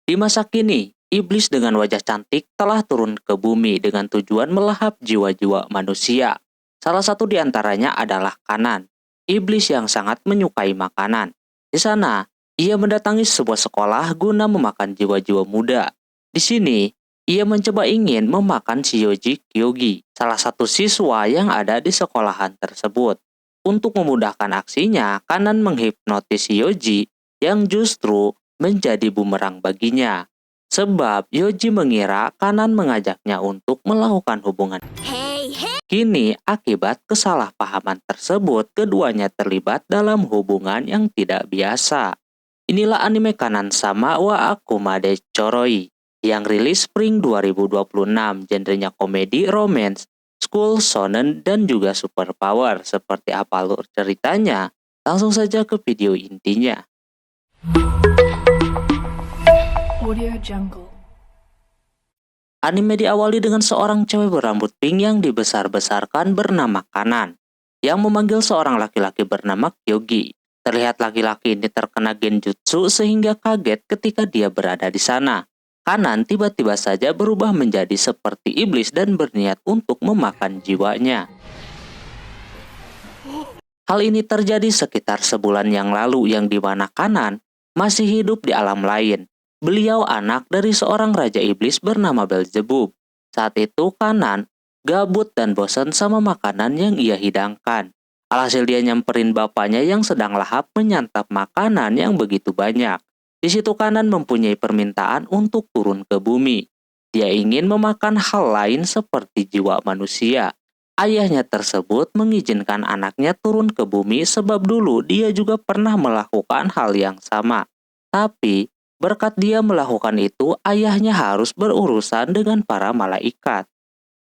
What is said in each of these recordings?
Di masa kini, iblis dengan wajah cantik telah turun ke bumi dengan tujuan melahap jiwa-jiwa manusia. Salah satu di antaranya adalah Kanan, iblis yang sangat menyukai makanan. Di sana, ia mendatangi sebuah sekolah guna memakan jiwa-jiwa muda. Di sini, ia mencoba ingin memakan Shioji Kyogi, salah satu siswa yang ada di sekolahan tersebut. Untuk memudahkan aksinya, Kanan menghipnotis Shioji yang justru menjadi bumerang baginya. Sebab Yoji mengira Kanan mengajaknya untuk melakukan hubungan. Kini, akibat kesalahpahaman tersebut, keduanya terlibat dalam hubungan yang tidak biasa. Inilah anime Kanan sama wa Akumade Choroi yang rilis Spring 2026, genrenya komedi, romance, school, shonen, dan juga superpower. Seperti apa alur ceritanya? Langsung saja ke video intinya. Audio Jungle. Anime diawali dengan seorang cewek berambut pink yang dibesar-besarkan bernama Kanan, yang memanggil seorang laki-laki bernama Kyogi. Terlihat laki-laki ini terkena genjutsu sehingga kaget ketika dia berada di sana. Kanan tiba-tiba saja berubah menjadi seperti iblis dan berniat untuk memakan jiwanya. Hal ini terjadi sekitar sebulan yang lalu yang dimana Kanan masih hidup di alam lain. Beliau anak dari seorang raja iblis bernama Belzebub. Saat itu Kanan gabut dan bosan sama makanan yang ia hidangkan. Alhasil dia nyamperin bapaknya yang sedang lahap menyantap makanan yang begitu banyak. Di situ Kanan mempunyai permintaan untuk turun ke bumi. Dia ingin memakan hal lain seperti jiwa manusia. Ayahnya tersebut mengizinkan anaknya turun ke bumi sebab dulu dia juga pernah melakukan hal yang sama. Tapi, berkat dia melakukan itu, ayahnya harus berurusan dengan para malaikat.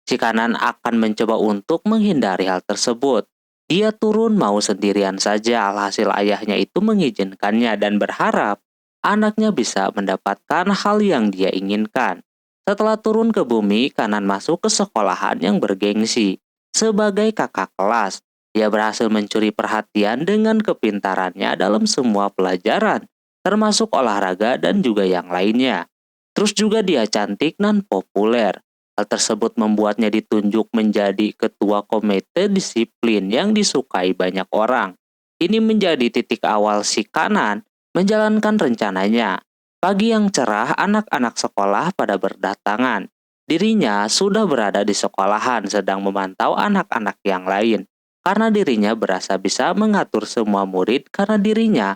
Si Kanan akan mencoba untuk menghindari hal tersebut. Dia turun mau sendirian saja, alhasil ayahnya itu mengizinkannya dan berharap anaknya bisa mendapatkan hal yang dia inginkan. Setelah turun ke bumi, Kanan masuk ke sekolahan yang bergengsi. Sebagai kakak kelas, dia berhasil mencuri perhatian dengan kepintarannya dalam semua pelajaran, termasuk olahraga dan juga yang lainnya. Terus juga dia cantik dan populer. Hal tersebut membuatnya ditunjuk menjadi ketua komite disiplin yang disukai banyak orang. Ini menjadi titik awal si Kanan menjalankan rencananya. Pagi yang cerah, anak-anak sekolah pada berdatangan. Dirinya sudah berada di sekolahan sedang memantau anak-anak yang lain. Karena dirinya berasa bisa mengatur semua murid karena dirinya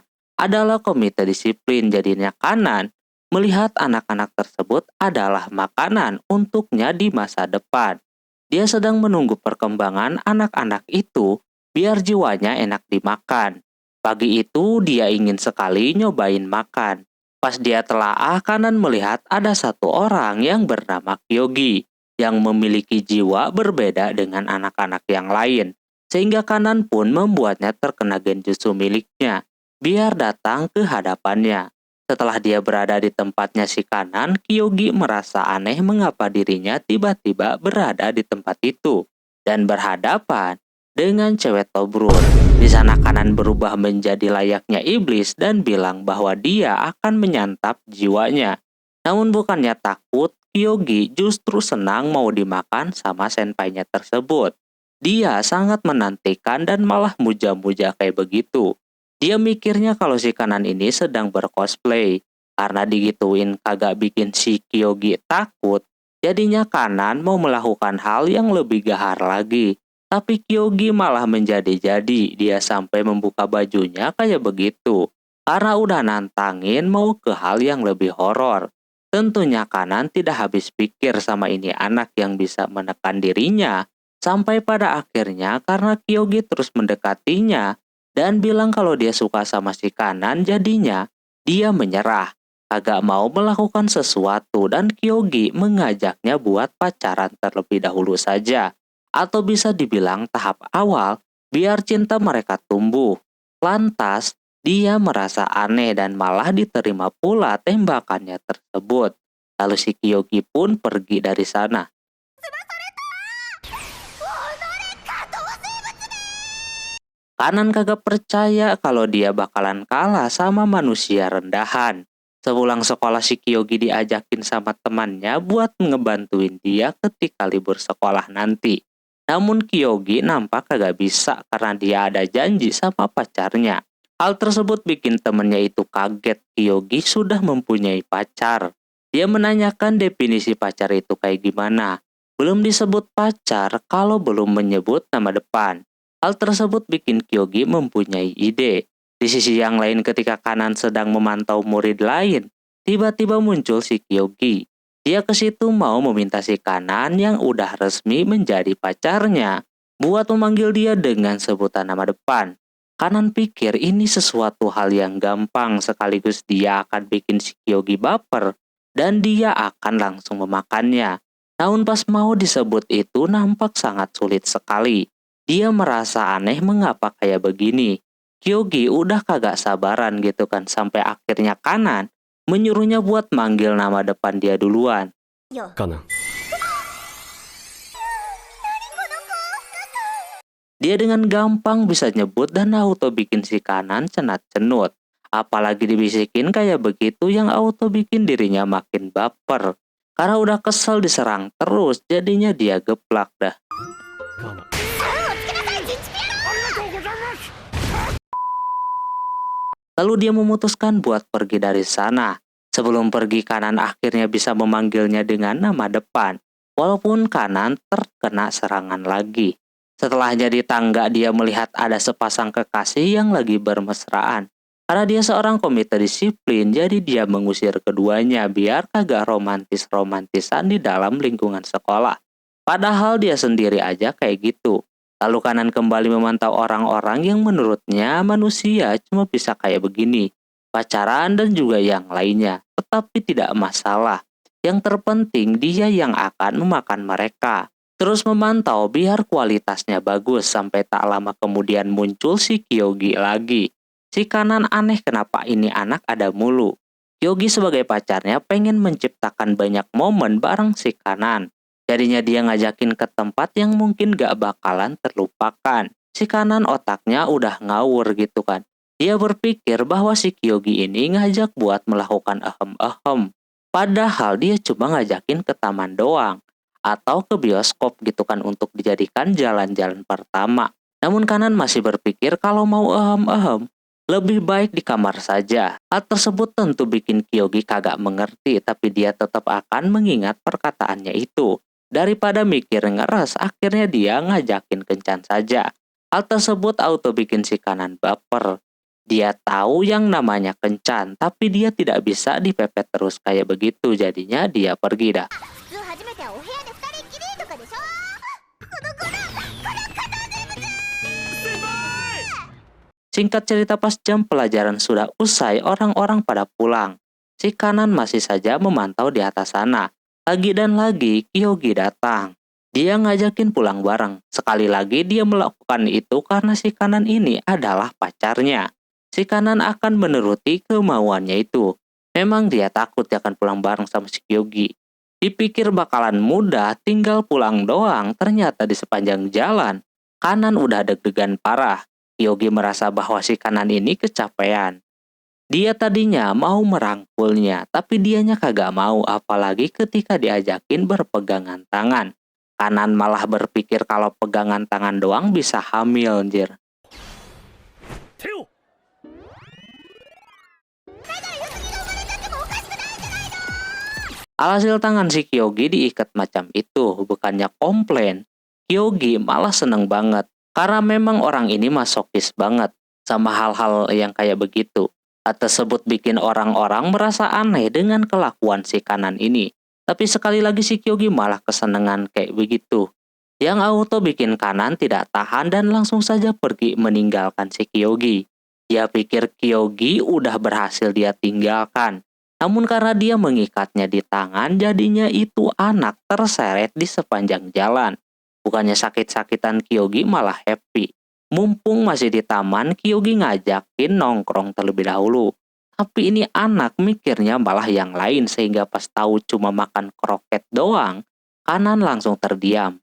adalah komite disiplin, jadinya Kanan melihat anak-anak tersebut adalah makanan untuknya di masa depan. Dia sedang menunggu perkembangan anak-anak itu biar jiwanya enak dimakan. Pagi itu dia ingin sekali nyobain makan. Pas dia telaah, Kanan melihat ada satu orang yang bernama Kyogi yang memiliki jiwa berbeda dengan anak-anak yang lain. Sehingga Kanan pun membuatnya terkena genjutsu miliknya biar datang ke hadapannya. Setelah dia berada di tempatnya si Kanan, Kyogi merasa aneh mengapa dirinya tiba-tiba berada di tempat itu dan berhadapan dengan cewek Tobrul. Di sana Kanan berubah menjadi layaknya iblis dan bilang bahwa dia akan menyantap jiwanya. Namun bukannya takut, Kyogi justru senang mau dimakan sama senpainya tersebut. Dia sangat menantikan dan malah muja-muja kayak begitu. Dia mikirnya kalau si Kanan ini sedang bercosplay. Karena digituin kagak bikin si Kyogi takut, jadinya Kanan mau melakukan hal yang lebih gahar lagi. Tapi Kyogi malah menjadi-jadi, dia sampai membuka bajunya kayak begitu. Karena udah nantangin mau ke hal yang lebih horor. Tentunya Kanan tidak habis pikir sama ini anak yang bisa menekan dirinya. Sampai pada akhirnya karena Kyogi terus mendekatinya dan bilang kalau dia suka sama si Kanan, jadinya dia menyerah. Kagak mau melakukan sesuatu dan Kyogi mengajaknya buat pacaran terlebih dahulu saja. Atau bisa dibilang tahap awal biar cinta mereka tumbuh. Lantas, dia merasa aneh dan malah diterima pula tembakannya tersebut. Lalu si Kyogi pun pergi dari sana. Kanan kagak percaya kalau dia bakalan kalah sama manusia rendahan. Sepulang sekolah si Kyogi diajakin sama temannya buat ngebantuin dia ketika libur sekolah nanti. Namun Kyogi nampak kagak bisa karena dia ada janji sama pacarnya. Hal tersebut bikin temennya itu kaget Kyogi sudah mempunyai pacar. Dia menanyakan definisi pacar itu kayak gimana. Belum disebut pacar kalau belum menyebut nama depan. Hal tersebut bikin Kyogi mempunyai ide. Di sisi yang lain ketika Kanan sedang memantau murid lain, tiba-tiba muncul si Kyogi. Dia ke situ mau meminta si Kanan yang udah resmi menjadi pacarnya buat memanggil dia dengan sebutan nama depan. Kanan pikir ini sesuatu hal yang gampang sekaligus dia akan bikin si Kyogi baper dan dia akan langsung memakannya. Namun pas mau disebut itu nampak sangat sulit sekali. Dia merasa aneh mengapa kayak begini. Kyogi udah kagak sabaran gitu kan sampai akhirnya Kanan menyuruhnya buat manggil nama depan dia duluan. Kanan. Dia dengan gampang bisa nyebut dan auto bikin si Kanan cenat-cenut. Apalagi dibisikin kayak begitu yang auto bikin dirinya makin baper. Karena udah kesel diserang terus jadinya dia geplak dah. Kanan. Lalu dia memutuskan buat pergi dari sana. Sebelum pergi Kanan akhirnya bisa memanggilnya dengan nama depan. Walaupun Kanan terkena serangan lagi. Setelahnya di tangga dia melihat ada sepasang kekasih yang lagi bermesraan. Karena dia seorang komite disiplin jadi dia mengusir keduanya biar kagak romantis-romantisan di dalam lingkungan sekolah. Padahal dia sendiri aja kayak gitu. Lalu Kanan kembali memantau orang-orang yang menurutnya manusia cuma bisa kayak begini. Pacaran dan juga yang lainnya. Tetapi tidak masalah. Yang terpenting dia yang akan memakan mereka. Terus memantau biar kualitasnya bagus sampai tak lama kemudian muncul si Kyogi lagi. Si Kanan aneh kenapa ini anak ada mulu. Kyogi sebagai pacarnya pengen menciptakan banyak momen bareng si Kanan. Jadinya dia ngajakin ke tempat yang mungkin gak bakalan terlupakan. Si Kanan otaknya udah ngawur gitu kan. Dia berpikir bahwa si Kyogi ini ngajak buat melakukan ahem-ahem. Padahal dia cuma ngajakin ke taman doang. Atau ke bioskop gitu kan untuk dijadikan jalan-jalan pertama. Namun Kanan masih berpikir kalau mau ahem-ahem, lebih baik di kamar saja. Hal tersebut tentu bikin Kyogi kagak mengerti tapi dia tetap akan mengingat perkataannya itu. Daripada mikir ngeres, akhirnya dia ngajakin kencan saja. Hal tersebut auto bikin si Kanan baper. Dia tahu yang namanya kencan, tapi dia tidak bisa dipepet terus kayak begitu. Jadinya dia pergi dah. Singkat cerita pas jam pelajaran sudah usai, orang-orang pada pulang. Si Kanan masih saja memantau di atas sana. Lagi dan lagi Kyogi datang. Dia ngajakin pulang bareng. Sekali lagi dia melakukan itu karena si Kanan ini adalah pacarnya. Si Kanan akan menuruti kemauannya itu. Memang dia takut dia akan pulang bareng sama si Kyogi. Dipikir bakalan mudah, tinggal pulang doang. Ternyata di sepanjang jalan, Kanan udah deg-degan parah. Kyogi merasa bahwa si Kanan ini kecapean. Dia tadinya mau merangkulnya, tapi dianya kagak mau apalagi ketika diajakin berpegangan tangan. Kanan malah berpikir kalau pegangan tangan doang bisa hamil, anjir. Teo. Alhasil tangan si Kyogi diikat macam itu, bukannya komplain. Kyogi malah seneng banget, karena memang orang ini masokis banget sama hal-hal yang kayak begitu. Hal tersebut bikin orang-orang merasa aneh dengan kelakuan si Kanan ini. Tapi sekali lagi si Kyogi malah kesenangan kayak begitu. Yang auto bikin Kanan tidak tahan dan langsung saja pergi meninggalkan si Kyogi. Dia pikir Kyogi udah berhasil dia tinggalkan. Namun karena dia mengikatnya di tangan, jadinya itu anak terseret di sepanjang jalan. Bukannya sakit-sakitan Kyogi malah happy. Mumpung masih di taman, Kyogi ngajakin nongkrong terlebih dahulu. Tapi ini anak mikirnya malah yang lain sehingga pas tahu cuma makan kroket doang, Kanan langsung terdiam.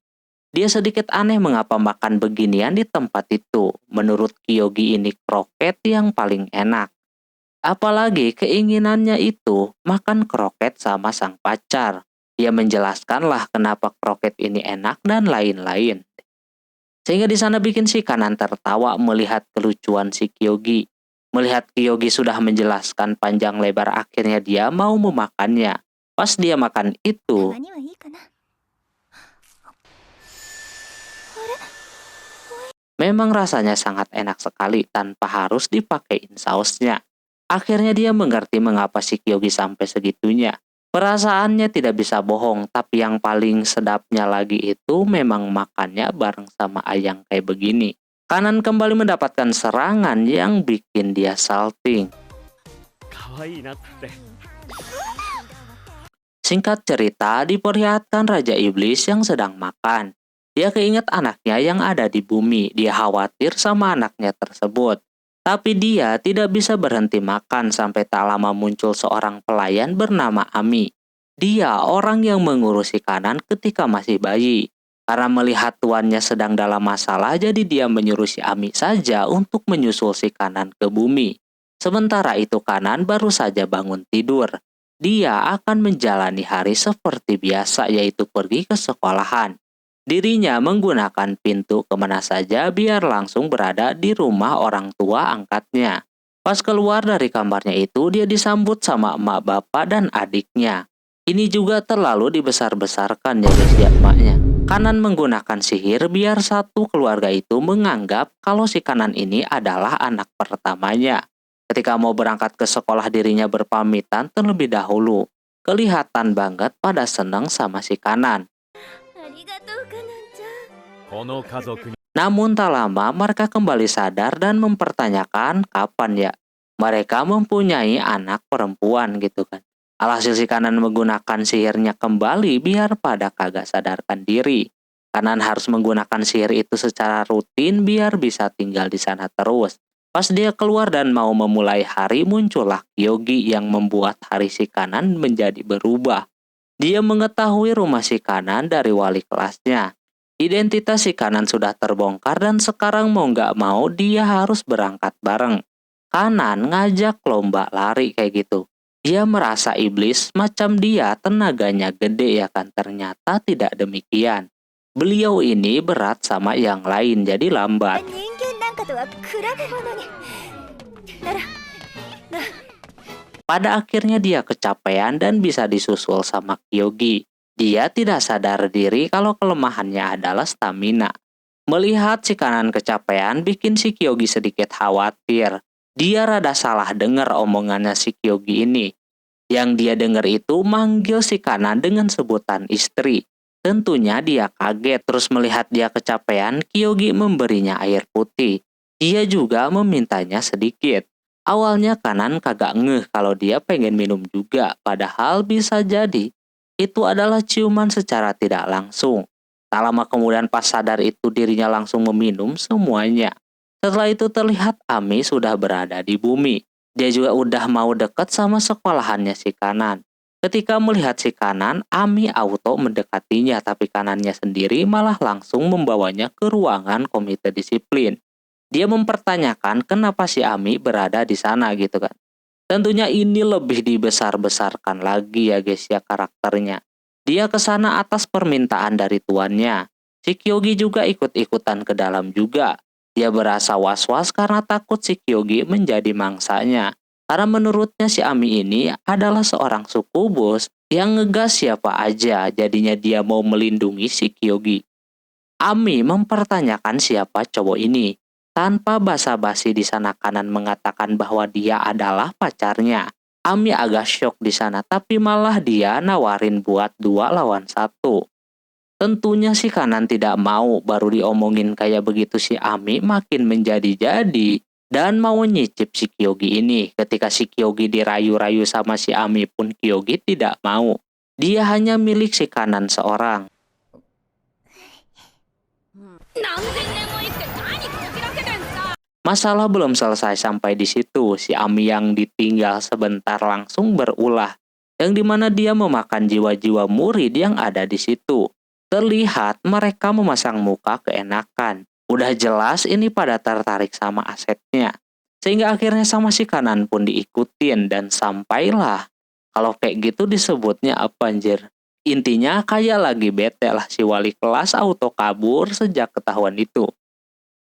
Dia sedikit aneh mengapa makan beginian di tempat itu. Menurut Kyogi ini kroket yang paling enak. Apalagi keinginannya itu makan kroket sama sang pacar. Dia menjelaskanlah kenapa kroket ini enak dan lain-lain. Sehingga di sana bikin si Kanan tertawa melihat kelucuan si Kyogi. Melihat Kyogi sudah menjelaskan panjang lebar, akhirnya dia mau memakannya. Pas dia makan itu, にはいいかな。 memang rasanya sangat enak sekali tanpa harus dipakein sausnya. Akhirnya dia mengerti mengapa si Kyogi sampai segitunya. Perasaannya tidak bisa bohong, tapi yang paling sedapnya lagi itu memang makannya bareng sama Ayang kayak begini. Kanan kembali mendapatkan serangan yang bikin dia salting. 可愛いなって。 Singkat cerita, diperlihatkan Raja Iblis yang sedang makan. Dia keinget anaknya yang ada di bumi. Dia khawatir sama anaknya tersebut. Tapi dia tidak bisa berhenti makan sampai tak lama muncul seorang pelayan bernama Ami. Dia orang yang mengurusi Kanan ketika masih bayi. Karena melihat tuannya sedang dalam masalah, jadi dia menyuruh si Ami saja untuk menyusul si Kanan ke bumi. Sementara itu Kanan baru saja bangun tidur. Dia akan menjalani hari seperti biasa, yaitu pergi ke sekolahan. Dirinya menggunakan pintu kemana saja biar langsung berada di rumah orang tua angkatnya. Pas keluar dari kamarnya itu, dia disambut sama emak bapak dan adiknya. Ini juga terlalu dibesar-besarkan ya guys ya emaknya. Kanan menggunakan sihir biar satu keluarga itu menganggap kalau si Kanan ini adalah anak pertamanya. Ketika mau berangkat ke sekolah, dirinya berpamitan terlebih dahulu. Kelihatan banget pada senang sama si Kanan. ありがとう、カナンちゃん。 この家族に Namun tak lama mereka kembali sadar dan mempertanyakan kapan ya mereka mempunyai anak perempuan gitu kan. Alhasil si Kanan menggunakan sihirnya kembali biar pada kagak sadarkan diri. Kanan harus menggunakan sihir itu secara rutin biar bisa tinggal di sana terus. Pas dia keluar dan mau memulai hari, muncullah Kyogi yang membuat hari si Kanan menjadi berubah. Dia mengetahui rumah si Kanan dari wali kelasnya. Identitas si Kanan sudah terbongkar dan sekarang mau nggak mau dia harus berangkat bareng. Kanan ngajak lomba lari kayak gitu. Dia merasa iblis macam dia tenaganya gede ya kan, ternyata tidak demikian. Beliau ini berat sama yang lain jadi lambat. 人間なんかとは比べ物に。なら、 Pada akhirnya dia kecapean dan bisa disusul sama Kyogi. Dia tidak sadar diri kalau kelemahannya adalah stamina. Melihat si Kanan kecapean bikin si Kyogi sedikit khawatir. Dia rada salah dengar omongannya si Kyogi ini. Yang dia dengar itu manggil si Kanan dengan sebutan istri. Tentunya dia kaget, terus melihat dia kecapean, Kyogi memberinya air putih. Dia juga memintanya sedikit. Awalnya Kanan kagak ngeh kalau dia pengen minum juga, padahal bisa jadi itu adalah ciuman secara tidak langsung. Tak lama kemudian pas sadar itu dirinya langsung meminum semuanya. Setelah itu terlihat Ami sudah berada di bumi. Dia juga udah mau deket sama sekolahannya si Kanan. Ketika melihat si Kanan, Ami auto mendekatinya, tapi Kanannya sendiri malah langsung membawanya ke ruangan komite disiplin. Dia mempertanyakan kenapa si Ami berada di sana gitu kan. Tentunya ini lebih dibesar-besarkan lagi ya guys ya karakternya. Dia ke sana atas permintaan dari tuannya. Si Kyogi juga ikut-ikutan ke dalam juga. Dia berasa was-was karena takut si Kyogi menjadi mangsanya. Karena menurutnya si Ami ini adalah seorang sukubus yang ngegas siapa aja, jadinya dia mau melindungi si Kyogi. Ami mempertanyakan siapa cowok ini. Tanpa basa-basi di sana Kanan mengatakan bahwa dia adalah pacarnya. Ami agak shock di sana, tapi malah dia nawarin buat 2 lawan 1. Tentunya si Kanan tidak mau, baru diomongin kayak begitu si Ami makin menjadi-jadi dan mau nyicip si Kyogi ini. Ketika si Kyogi dirayu-rayu sama si Ami pun Kyogi tidak mau. Dia hanya milik si Kanan seorang. 何千年も生きて何こじらせてんすか。 Masalah belum selesai sampai di situ. Si Ami yang ditinggal sebentar langsung berulah, yang dimana dia memakan jiwa-jiwa murid yang ada di situ. Terlihat mereka memasang muka keenakan. Udah jelas ini pada tertarik sama asetnya. Sehingga akhirnya sama si kanan pun diikutin dan sampailah. Kalau kayak gitu disebutnya apa anjir? Intinya kayak lagi bete lah si wali kelas auto kabur sejak ketahuan itu.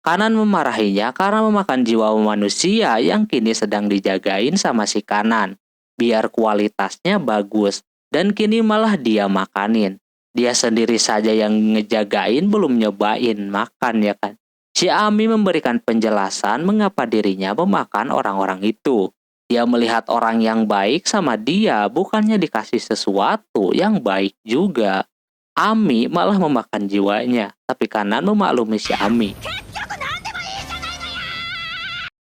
Kanan memarahinya karena memakan jiwa manusia yang kini sedang dijagain sama si kanan. Biar kualitasnya bagus. Dan kini malah dia makanin. Dia sendiri saja yang ngejagain belum nyobain makan ya kan. Si Ami memberikan penjelasan mengapa dirinya memakan orang-orang itu. Dia melihat orang yang baik sama dia bukannya dikasih sesuatu yang baik juga. Ami malah memakan jiwanya. Tapi kanan memaklumi si Ami.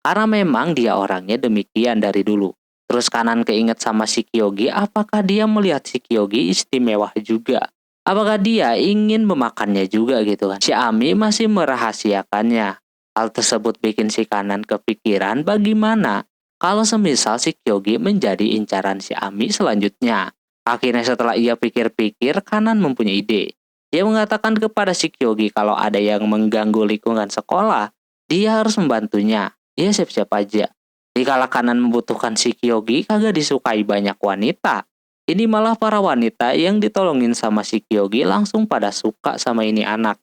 Karena memang dia orangnya demikian dari dulu. Terus kanan keinget sama si Kyogi, apakah dia melihat si Kyogi istimewa juga? Apakah dia ingin memakannya juga gitu kan? Si Ami masih merahasiakannya. Hal tersebut bikin si kanan kepikiran bagaimana kalau semisal si Kyogi menjadi incaran si Ami selanjutnya. Akhirnya setelah ia pikir-pikir, kanan mempunyai ide. Dia mengatakan kepada si Kyogi kalau ada yang mengganggu lingkungan sekolah, dia harus membantunya. Dia siap-siap aja. Dikala kanan membutuhkan si Kyogi kagak disukai banyak wanita. Ini malah para wanita yang ditolongin sama si Kyogi langsung pada suka sama ini anak.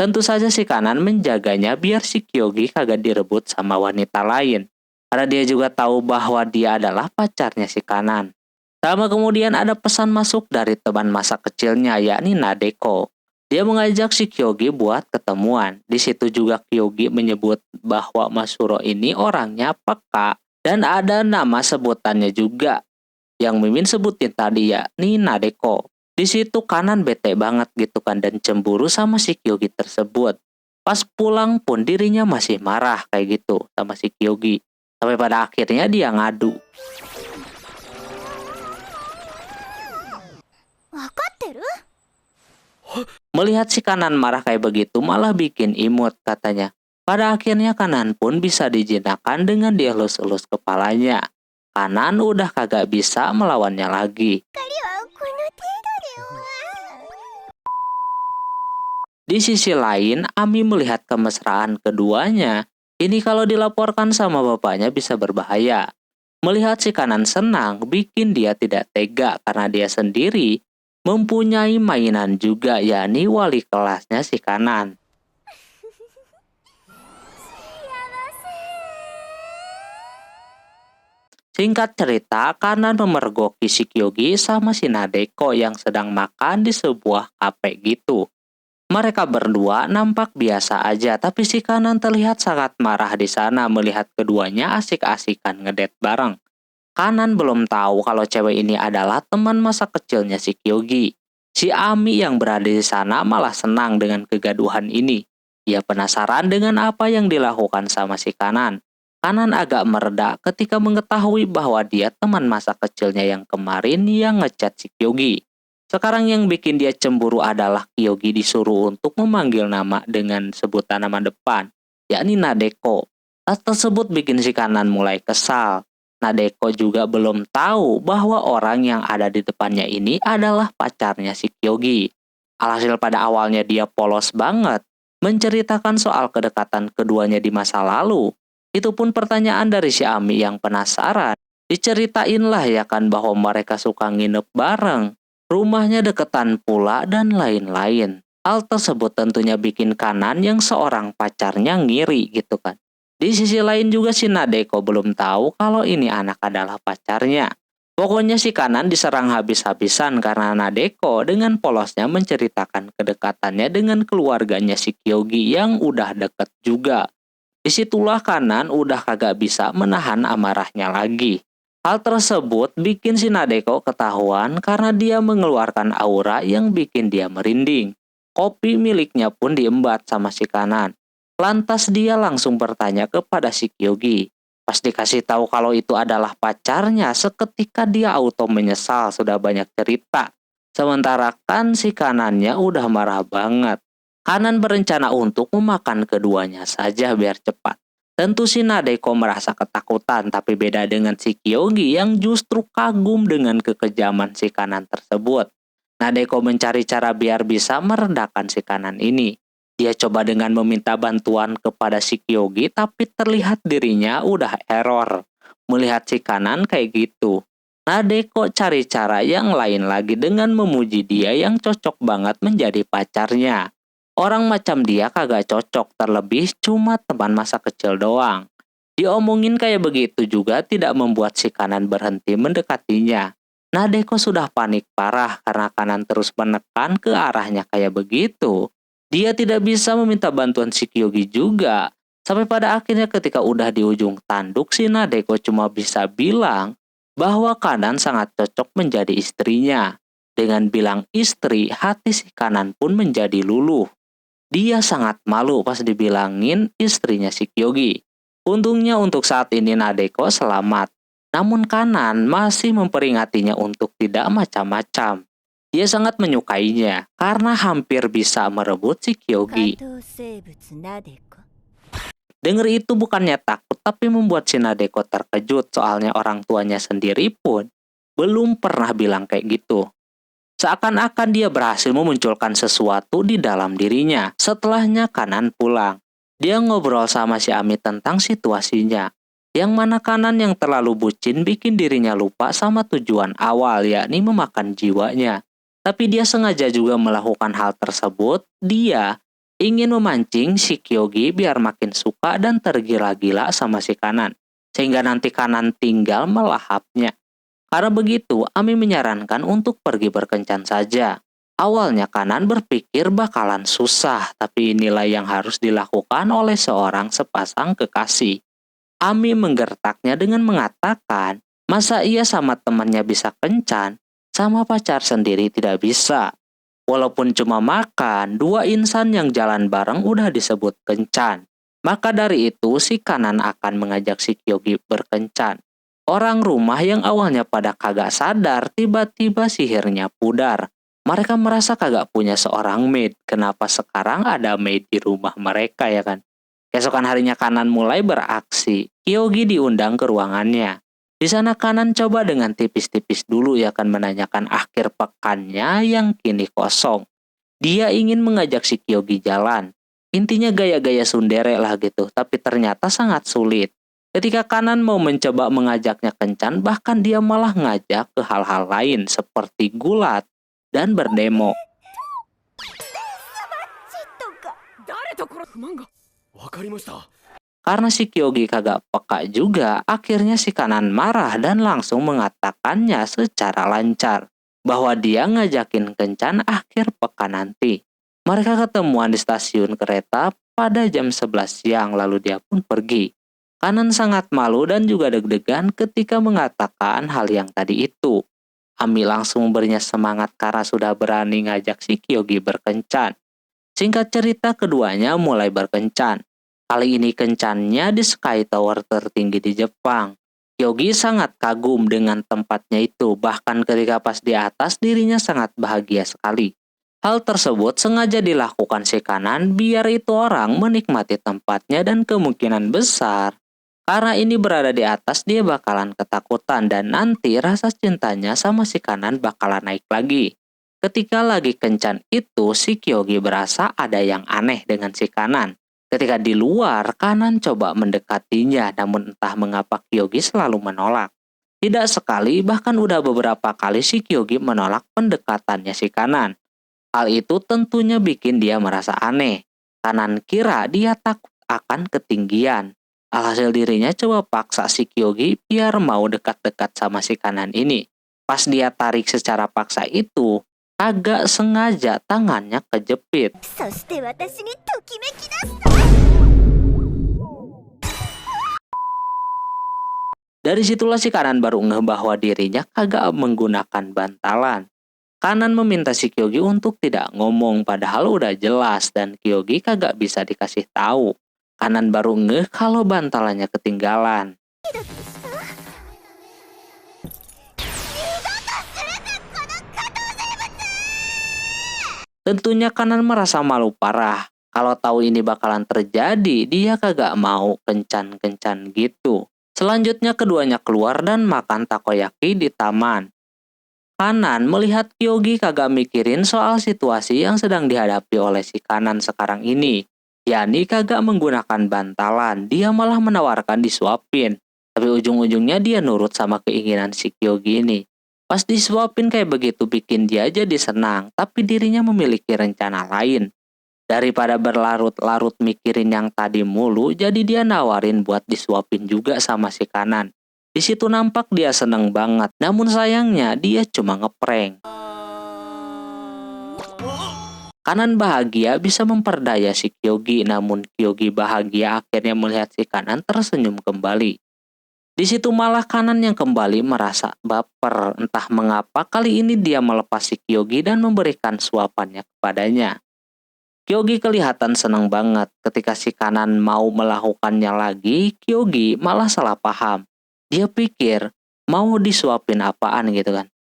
Tentu saja si kanan menjaganya biar si Kyogi kagak direbut sama wanita lain. Karena dia juga tahu bahwa dia adalah pacarnya si kanan. Lama kemudian ada pesan masuk dari teman masa kecilnya yakni Nadeko. Dia mengajak si Kyogi buat ketemuan. Di situ juga Kyogi menyebut bahwa Masuro ini orangnya peka dan ada nama sebutannya juga yang Mimin sebutin tadi yakni Nadeko. Di situ kanan bete banget gitu kan dan cemburu sama si Kyogi tersebut. Pas pulang pun dirinya masih marah kayak gitu sama si Kyogi. Sampai pada akhirnya dia ngadu. Melihat si kanan marah kayak begitu malah bikin imut katanya. Pada akhirnya kanan pun bisa dijinakan dengan dielus-elus kepalanya. Kanan udah kagak bisa melawannya lagi. Di sisi lain, Ami melihat kemesraan keduanya. Ini kalau dilaporkan sama bapaknya bisa berbahaya. Melihat si kanan senang, bikin dia tidak tega karena dia sendiri mempunyai mainan juga, yakni wali kelasnya si kanan. Singkat cerita, kanan memergoki si Kyogi sama si Nadeko yang sedang makan di sebuah kafe gitu. Mereka berdua nampak biasa aja, tapi si kanan terlihat sangat marah di sana melihat keduanya asik-asikan ngedet bareng. Kanan belum tahu kalau cewek ini adalah teman masa kecilnya si Kyogi. Si Ami yang berada di sana malah senang dengan kegaduhan ini. Ia penasaran dengan apa yang dilakukan sama si kanan. Kanan agak mereda ketika mengetahui bahwa dia teman masa kecilnya yang kemarin yang ngechat si Kyogi. Sekarang yang bikin dia cemburu adalah Kyogi disuruh untuk memanggil nama dengan sebutan nama depan, yakni Nadeko. Hal tersebut bikin si kanan mulai kesal. Nadeko juga belum tahu bahwa orang yang ada di depannya ini adalah pacarnya si Kyogi. Alhasil pada awalnya dia polos banget, menceritakan soal kedekatan keduanya di masa lalu. Itu pun pertanyaan dari si Ami yang penasaran. Diceritain lah ya kan bahwa mereka suka nginep bareng. Rumahnya deketan pula dan lain-lain. Hal tersebut tentunya bikin kanan yang seorang pacarnya ngiri gitu kan. Di sisi lain juga si Nadeko belum tahu kalau ini anak adalah pacarnya. Pokoknya si kanan diserang habis-habisan karena Nadeko dengan polosnya menceritakan kedekatannya dengan keluarganya si Kyogi yang udah deket juga. Disitulah kanan udah kagak bisa menahan amarahnya lagi. Hal tersebut bikin si Nadeko ketahuan karena dia mengeluarkan aura yang bikin dia merinding. Kopi miliknya pun diembat sama si kanan. Lantas dia langsung bertanya kepada si Kyogi. Pas dikasih tahu kalau itu adalah pacarnya, seketika dia auto menyesal sudah banyak cerita. Sementara kan si kanannya udah marah banget. Kanan berencana untuk memakan keduanya saja biar cepat. Tentu si Nadeko merasa ketakutan, tapi beda dengan si Kyogi yang justru kagum dengan kekejaman si Kanan tersebut. Nadeko mencari cara biar bisa meredakan si Kanan ini. Dia coba dengan meminta bantuan kepada si Kyogi, tapi terlihat dirinya udah error. Melihat si Kanan kayak gitu, Nadeko cari cara yang lain lagi dengan memuji dia yang cocok banget menjadi pacarnya. Orang macam dia kagak cocok, terlebih cuma teman masa kecil doang. Diomongin kayak begitu juga tidak membuat si Kanan berhenti mendekatinya. Nadeko sudah panik parah karena Kanan terus menekan ke arahnya kayak begitu. Dia tidak bisa meminta bantuan si Kyogi juga. Sampai pada akhirnya ketika udah di ujung tanduk, si Nadeko cuma bisa bilang bahwa Kanan sangat cocok menjadi istrinya. Dengan bilang istri, hati si Kanan pun menjadi luluh. Dia sangat malu pas dibilangin istrinya si Kyogi. Untungnya untuk saat ini Nadeko selamat. Namun Kanan masih memperingatinya untuk tidak macam-macam. Dia sangat menyukainya karena hampir bisa merebut si Kyogi. Dengar itu bukannya takut tapi membuat si Nadeko terkejut, soalnya orang tuanya sendiri pun belum pernah bilang kayak gitu. Seakan-akan dia berhasil memunculkan sesuatu di dalam dirinya. Setelahnya Kanan pulang. Dia ngobrol sama si Ami tentang situasinya. Yang mana Kanan yang terlalu bucin bikin dirinya lupa sama tujuan awal, yakni memakan jiwanya. Tapi dia sengaja juga melakukan hal tersebut. Dia ingin memancing si Kyogi biar makin suka dan tergila-gila sama si Kanan. Sehingga nanti Kanan tinggal melahapnya. Karena begitu, Ami menyarankan untuk pergi berkencan saja. Awalnya Kanan berpikir bakalan susah, tapi inilah yang harus dilakukan oleh seorang sepasang kekasih. Ami menggertaknya dengan mengatakan, masa iya sama temannya bisa kencan, sama pacar sendiri tidak bisa. Walaupun cuma makan, dua insan yang jalan bareng udah disebut kencan. Maka dari itu si Kanan akan mengajak si Kyogi berkencan. Orang rumah yang awalnya pada kagak sadar, tiba-tiba sihirnya pudar. Mereka merasa kagak punya seorang maid. Kenapa sekarang ada maid di rumah mereka ya kan? Keesokan harinya Kanan mulai beraksi. Kyogi diundang ke ruangannya. Di sana Kanan coba dengan tipis-tipis dulu ya kan menanyakan akhir pekannya yang kini kosong. Dia ingin mengajak si Kyogi jalan. Intinya gaya-gaya tsundere lah gitu, tapi ternyata sangat sulit. Ketika Kanan mau mencoba mengajaknya kencan, bahkan dia malah ngajak ke hal-hal lain seperti gulat dan berdemo. 誰と殺す不満がわかりました。 Karena si Kyogi kagak peka juga, akhirnya si Kanan marah dan langsung mengatakannya secara lancar bahwa dia ngajakin kencan akhir pekan nanti. Mereka ketemuan di stasiun kereta pada jam 11 siang, lalu dia pun pergi. Kanan sangat malu dan juga deg-degan ketika mengatakan hal yang tadi itu. Ami langsung memberinya semangat karena sudah berani ngajak si Kyogi berkencan. Singkat cerita, keduanya mulai berkencan. Kali ini kencannya di Sky Tower tertinggi di Jepang. Kyogi sangat kagum dengan tempatnya itu, bahkan ketika pas di atas dirinya sangat bahagia sekali. Hal tersebut sengaja dilakukan si Kanan biar itu orang menikmati tempatnya dan kemungkinan besar karena ini berada di atas dia bakalan ketakutan dan nanti rasa cintanya sama si Kanan bakalan naik lagi. Ketika lagi kencan itu, si Kyogi berasa ada yang aneh dengan si Kanan. Ketika di luar, Kanan coba mendekatinya, namun entah mengapa Kyogi selalu menolak. Tidak sekali, bahkan udah beberapa kali si Kyogi menolak pendekatannya si Kanan. Hal itu tentunya bikin dia merasa aneh. Kanan kira dia takut akan ketinggian. Alhasil dirinya coba paksa si Kyogi biar mau dekat-dekat sama si Kanan ini. Pas dia tarik secara paksa itu, agak sengaja tangannya kejepit. Dari situlah si Kanan baru ngeh bahwa dirinya kagak menggunakan bantalan. Kanan meminta si Kyogi untuk tidak ngomong padahal udah jelas dan Kyogi kagak bisa dikasih tahu. Kanan baru ngeh kalau bantalannya ketinggalan. Tentunya kanan merasa malu parah. Kalau tahu ini bakalan terjadi, dia kagak mau kencan-kencan gitu. Selanjutnya keduanya keluar dan makan takoyaki di taman. Kanan melihat Kyogi kagak mikirin soal situasi yang sedang dihadapi oleh si Kanan sekarang ini. Yani kagak menggunakan bantalan, dia malah menawarkan disuapin. Tapi ujung-ujungnya dia nurut sama keinginan si Kyogi ini. Pas disuapin kayak begitu bikin dia jadi senang, tapi dirinya memiliki rencana lain. Daripada berlarut-larut mikirin yang tadi mulu, jadi dia nawarin buat disuapin juga sama si Kanan. Di situ nampak dia seneng banget, namun sayangnya dia cuma ngeprank. Kanan bahagia bisa memperdaya si Kyogi, namun Kyogi bahagia akhirnya melihat si Kanan tersenyum kembali. Di situ malah Kanan yang kembali merasa baper, entah mengapa kali ini dia melepas si Kyogi dan memberikan suapannya kepadanya. Kyogi kelihatan senang banget. Ketika si Kanan mau melakukannya lagi, Kyogi malah salah paham. Dia pikir mau disuapin apaan gitu kan.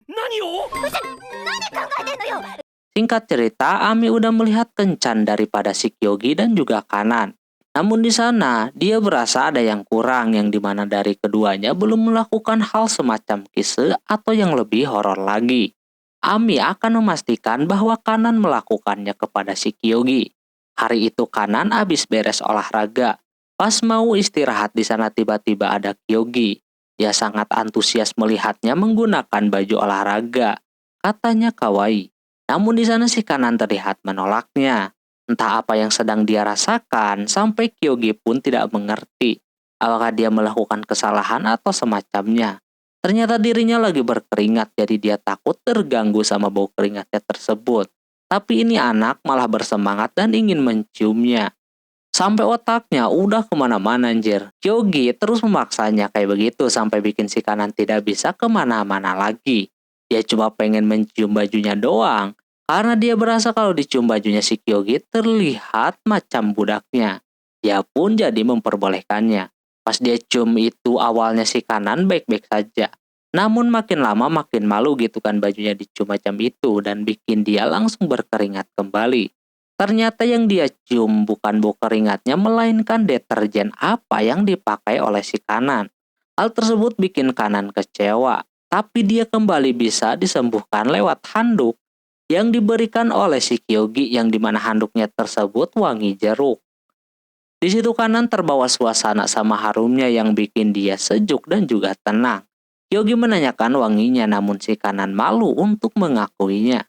Singkat cerita, Ami udah melihat kencan daripada si Kyogi dan juga Kanan. Namun di sana, dia berasa ada yang kurang yang dimana dari keduanya belum melakukan hal semacam kise atau yang lebih horor lagi. Ami akan memastikan bahwa Kanan melakukannya kepada si Kyogi. Hari itu Kanan habis beres olahraga. Pas mau istirahat di sana tiba-tiba ada Kyogi. Dia sangat antusias melihatnya menggunakan baju olahraga. Katanya kawaii. Namun di sana si Kanan terlihat menolaknya. Entah apa yang sedang dia rasakan, sampai Kyogi pun tidak mengerti apakah dia melakukan kesalahan atau semacamnya. Ternyata dirinya lagi berkeringat, jadi dia takut terganggu sama bau keringatnya tersebut. Tapi ini anak malah bersemangat dan ingin menciumnya. Sampai otaknya udah kemana-mana anjir. Kyogi terus memaksanya kayak begitu sampai bikin si Kanan tidak bisa kemana-mana lagi. Dia cuma pengen mencium bajunya doang. Karena dia berasa kalau dicium bajunya si Kyogi terlihat macam budaknya. Dia pun jadi memperbolehkannya. Pas dia cium itu awalnya si Kanan baik-baik saja. Namun makin lama makin malu gitu kan bajunya dicium macam itu dan bikin dia langsung berkeringat kembali. Ternyata yang dia cium bukan bau keringatnya melainkan deterjen apa yang dipakai oleh si Kanan. Hal tersebut bikin Kanan kecewa. Tapi dia kembali bisa disembuhkan lewat handuk yang diberikan oleh si Kyogi yang dimana handuknya tersebut wangi jeruk. Di situ Kanan terbawa suasana sama harumnya yang bikin dia sejuk dan juga tenang. Kyogi menanyakan wanginya namun si Kanan malu untuk mengakuinya.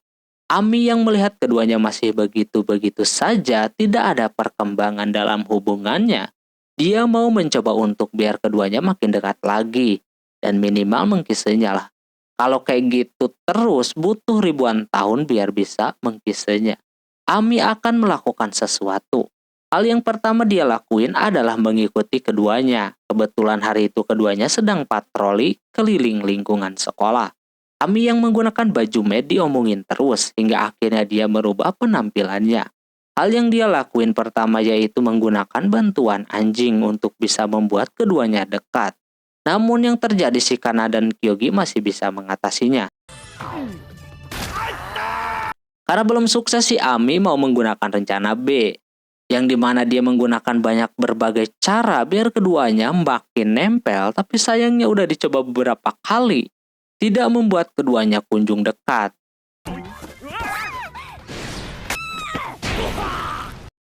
Ami yang melihat keduanya masih begitu-begitu saja tidak ada perkembangan dalam hubungannya. Dia mau mencoba untuk biar keduanya makin dekat lagi dan minimal mengkisahnya lah. Kalau kayak gitu terus butuh ribuan tahun biar bisa mengkisahnya. Ami akan melakukan sesuatu. Hal yang pertama dia lakuin adalah mengikuti keduanya. Kebetulan hari itu keduanya sedang patroli keliling lingkungan sekolah. Ami yang menggunakan baju med diomongin terus hingga akhirnya dia merubah penampilannya. Hal yang dia lakuin pertama yaitu menggunakan bantuan anjing untuk bisa membuat keduanya dekat. Namun yang terjadi si Kana dan Kyogi masih bisa mengatasinya. Karena belum sukses si Ami mau menggunakan rencana B. Yang dimana dia menggunakan banyak berbagai cara biar keduanya makin nempel, tapi sayangnya udah dicoba beberapa kali. Tidak membuat keduanya kunjung dekat.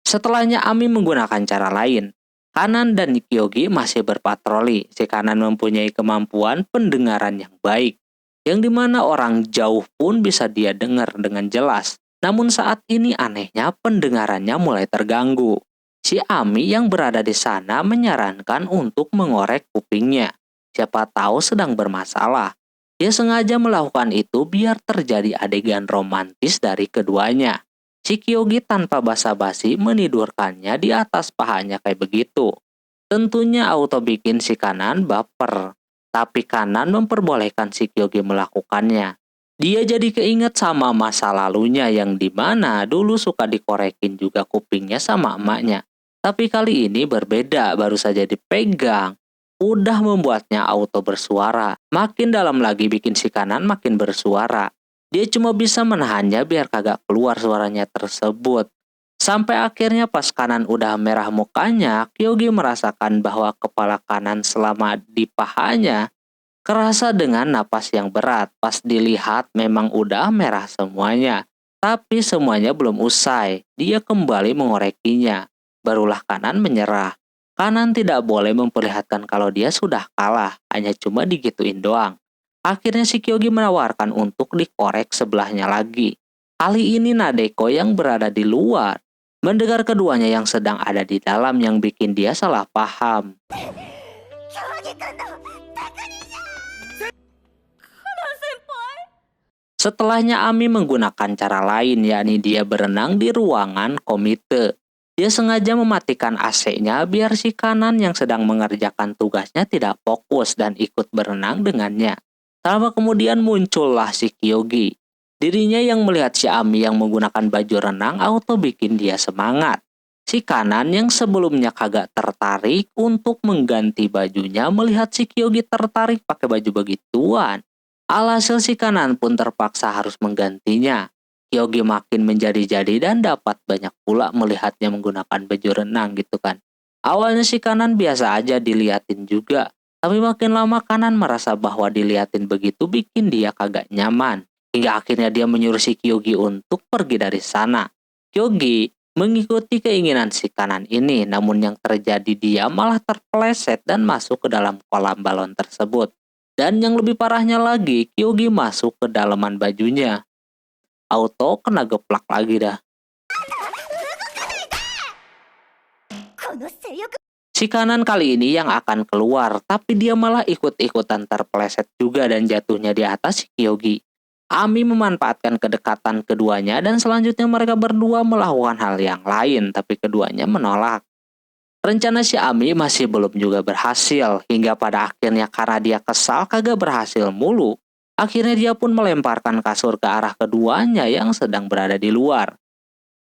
Setelahnya Ami menggunakan cara lain. Kanan dan Kyogi masih berpatroli. Si Kanan mempunyai kemampuan pendengaran yang baik. Yang dimana orang jauh pun bisa dia dengar dengan jelas. Namun saat ini anehnya pendengarannya mulai terganggu. Si Ami yang berada di sana menyarankan untuk mengorek kupingnya. Siapa tahu sedang bermasalah. Dia sengaja melakukan itu biar terjadi adegan romantis dari keduanya. Si Kyogi tanpa basa-basi menidurkannya di atas pahanya kayak begitu. Tentunya auto bikin si Kanan baper. Tapi Kanan memperbolehkan si Kyogi melakukannya. Dia jadi keinget sama masa lalunya yang dimana dulu suka dikorekin juga kupingnya sama emaknya. Tapi kali ini berbeda, baru saja dipegang. Udah membuatnya auto bersuara. Makin dalam lagi bikin si Kanan makin bersuara. Dia cuma bisa menahannya biar kagak keluar suaranya tersebut. Sampai akhirnya pas kanan udah merah mukanya, Kyogi merasakan bahwa kepala kanan selama di pahanya kerasa dengan napas yang berat. Pas dilihat memang udah merah semuanya. Tapi semuanya belum usai. Dia kembali mengorekinya. Barulah kanan menyerah. Kanan tidak boleh memperlihatkan kalau dia sudah kalah. Hanya cuma digituin doang. Akhirnya si Kyogi menawarkan untuk dikorek sebelahnya lagi. Kali ini Nadeko yang berada di luar mendengar keduanya yang sedang ada di dalam yang bikin dia salah paham. Setelahnya Ami menggunakan cara lain, yakni dia berenang di ruangan komite. Dia sengaja mematikan AC-nya biar si kanan yang sedang mengerjakan tugasnya tidak fokus dan ikut berenang dengannya. Lama kemudian muncullah si Kyogi. Dirinya yang melihat si Ami yang menggunakan baju renang auto bikin dia semangat. Si kanan yang sebelumnya kagak tertarik untuk mengganti bajunya melihat si Kyogi tertarik pakai baju begituan. Alhasil si kanan pun terpaksa harus menggantinya. Kyogi makin menjadi-jadi dan dapat banyak pula melihatnya menggunakan baju renang gitu kan. Awalnya si kanan biasa aja diliatin juga. Tapi makin lama kanan merasa bahwa diliatin begitu bikin dia kagak nyaman. Hingga akhirnya dia menyuruh si Kyogi untuk pergi dari sana. Kyogi mengikuti keinginan si kanan ini, namun yang terjadi dia malah terpeleset dan masuk ke dalam kolam balon tersebut. Dan yang lebih parahnya lagi, Kyogi masuk ke dalaman bajunya. Auto kena geplak lagi dah. Si kanan kali ini yang akan keluar, tapi dia malah ikut-ikutan terpeleset juga dan jatuhnya di atas si Kyogi. Ami memanfaatkan kedekatan keduanya dan selanjutnya mereka berdua melakukan hal yang lain, tapi keduanya menolak. Rencana si Ami masih belum juga berhasil, hingga pada akhirnya karena dia kesal kagak berhasil mulu. Akhirnya dia pun melemparkan kasur ke arah keduanya yang sedang berada di luar.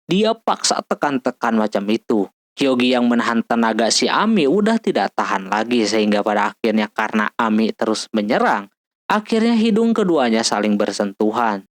Dia paksa tekan-tekan macam itu. Kyogi yang menahan tenaga si Ami udah tidak tahan lagi sehingga pada akhirnya karena Ami terus menyerang, akhirnya hidung keduanya saling bersentuhan.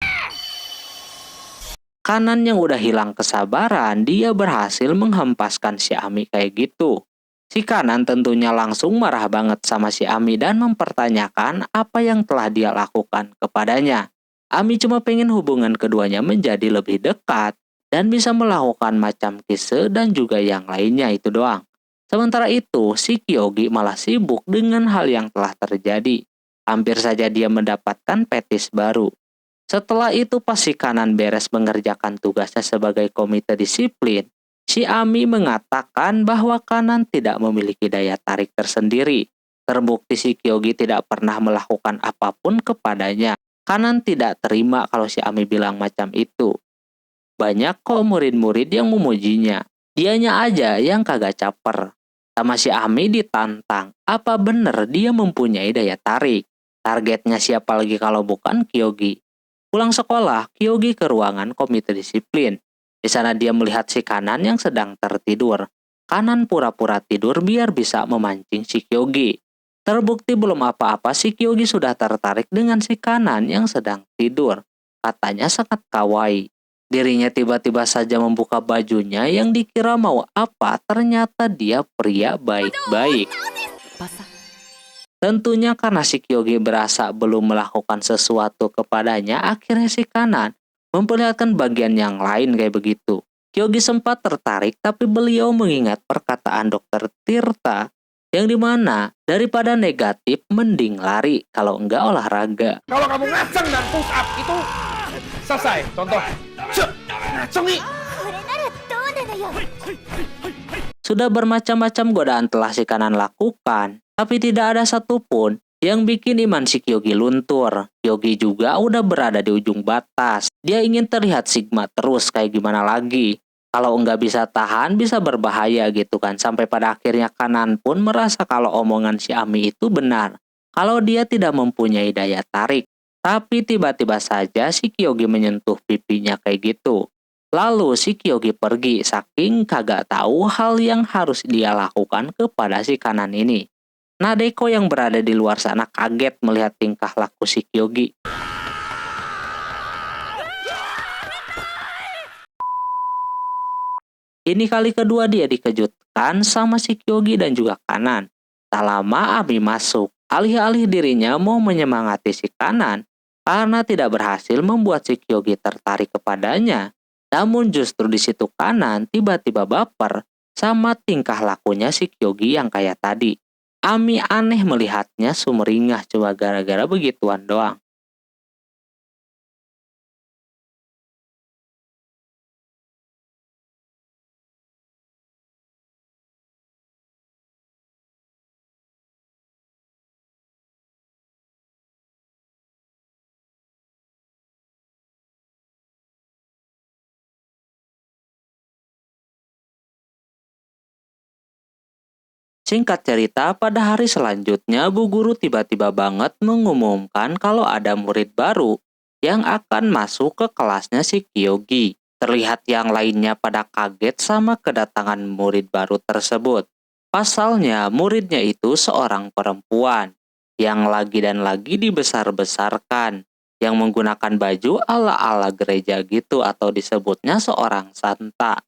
Kanan yang udah hilang kesabaran, dia berhasil menghempaskan si Ami kayak gitu. Si kanan tentunya langsung marah banget sama si Ami dan mempertanyakan apa yang telah dia lakukan kepadanya. Ami cuma pengen hubungan keduanya menjadi lebih dekat dan bisa melakukan macam kise dan juga yang lainnya itu doang. Sementara itu, si Kyogi malah sibuk dengan hal yang telah terjadi. Hampir saja dia mendapatkan petis baru. Setelah itu pas si kanan beres mengerjakan tugasnya sebagai komite disiplin, si Ami mengatakan bahwa kanan tidak memiliki daya tarik tersendiri. Terbukti si Kyogi tidak pernah melakukan apapun kepadanya. Kanan tidak terima kalau si Ami bilang macam itu. Banyak kok murid-murid yang memujinya. Dianya aja yang kagak caper. Sama si Ami ditantang, apa bener dia mempunyai daya tarik? Targetnya siapa lagi kalau bukan Kyogi? Pulang sekolah, Kyogi ke ruangan komite disiplin. Di sana dia melihat si kanan yang sedang tertidur. Kanan pura-pura tidur biar bisa memancing si Kyogi. Terbukti belum apa-apa si Kyogi sudah tertarik dengan si kanan yang sedang tidur. Katanya sangat kawaii. Dirinya tiba-tiba saja membuka bajunya yang dikira mau apa, ternyata dia pria baik-baik. Tentunya karena si Kyogi berasa belum melakukan sesuatu kepadanya, akhirnya si kanan memperlihatkan bagian yang lain kayak begitu. Kyogi sempat tertarik tapi beliau mengingat perkataan Dokter Tirta yang dimana daripada negatif mending lari kalau enggak olahraga. Kalau kamu ngaceng dan push up itu selesai. Contoh, ngaceng nih. Sudah bermacam-macam godaan telah si kanan lakukan, tapi tidak ada satupun yang bikin iman si Kyogi luntur. Kyogi juga udah berada di ujung batas. Dia ingin terlihat Sigma terus, kayak gimana lagi. Kalau nggak bisa tahan, bisa berbahaya gitu kan. Sampai pada akhirnya kanan pun merasa kalau omongan si Ami itu benar. Kalau dia tidak mempunyai daya tarik. Tapi tiba-tiba saja si Kyogi menyentuh pipinya kayak gitu. Lalu si Kyogi pergi saking kagak tahu hal yang harus dia lakukan kepada si kanan ini. Nadeko yang berada di luar sana kaget melihat tingkah laku si Kyogi. Ini kali kedua dia dikejutkan sama si Kyogi dan juga Kanan. Tak lama Ami masuk, alih-alih dirinya mau menyemangati si Kanan karena tidak berhasil membuat si Kyogi tertarik kepadanya. Namun justru di situ Kanan tiba-tiba baper sama tingkah lakunya si Kyogi yang kayak tadi. Ami aneh melihatnya sumringah cuma gara-gara begituan doang. Singkat cerita, pada hari selanjutnya Bu Guru tiba-tiba banget mengumumkan kalau ada murid baru yang akan masuk ke kelasnya si Kyogi. Terlihat yang lainnya pada kaget sama kedatangan murid baru tersebut. Pasalnya, muridnya itu seorang perempuan yang lagi dan lagi dibesar-besarkan, yang menggunakan baju ala-ala gereja gitu atau disebutnya seorang santa.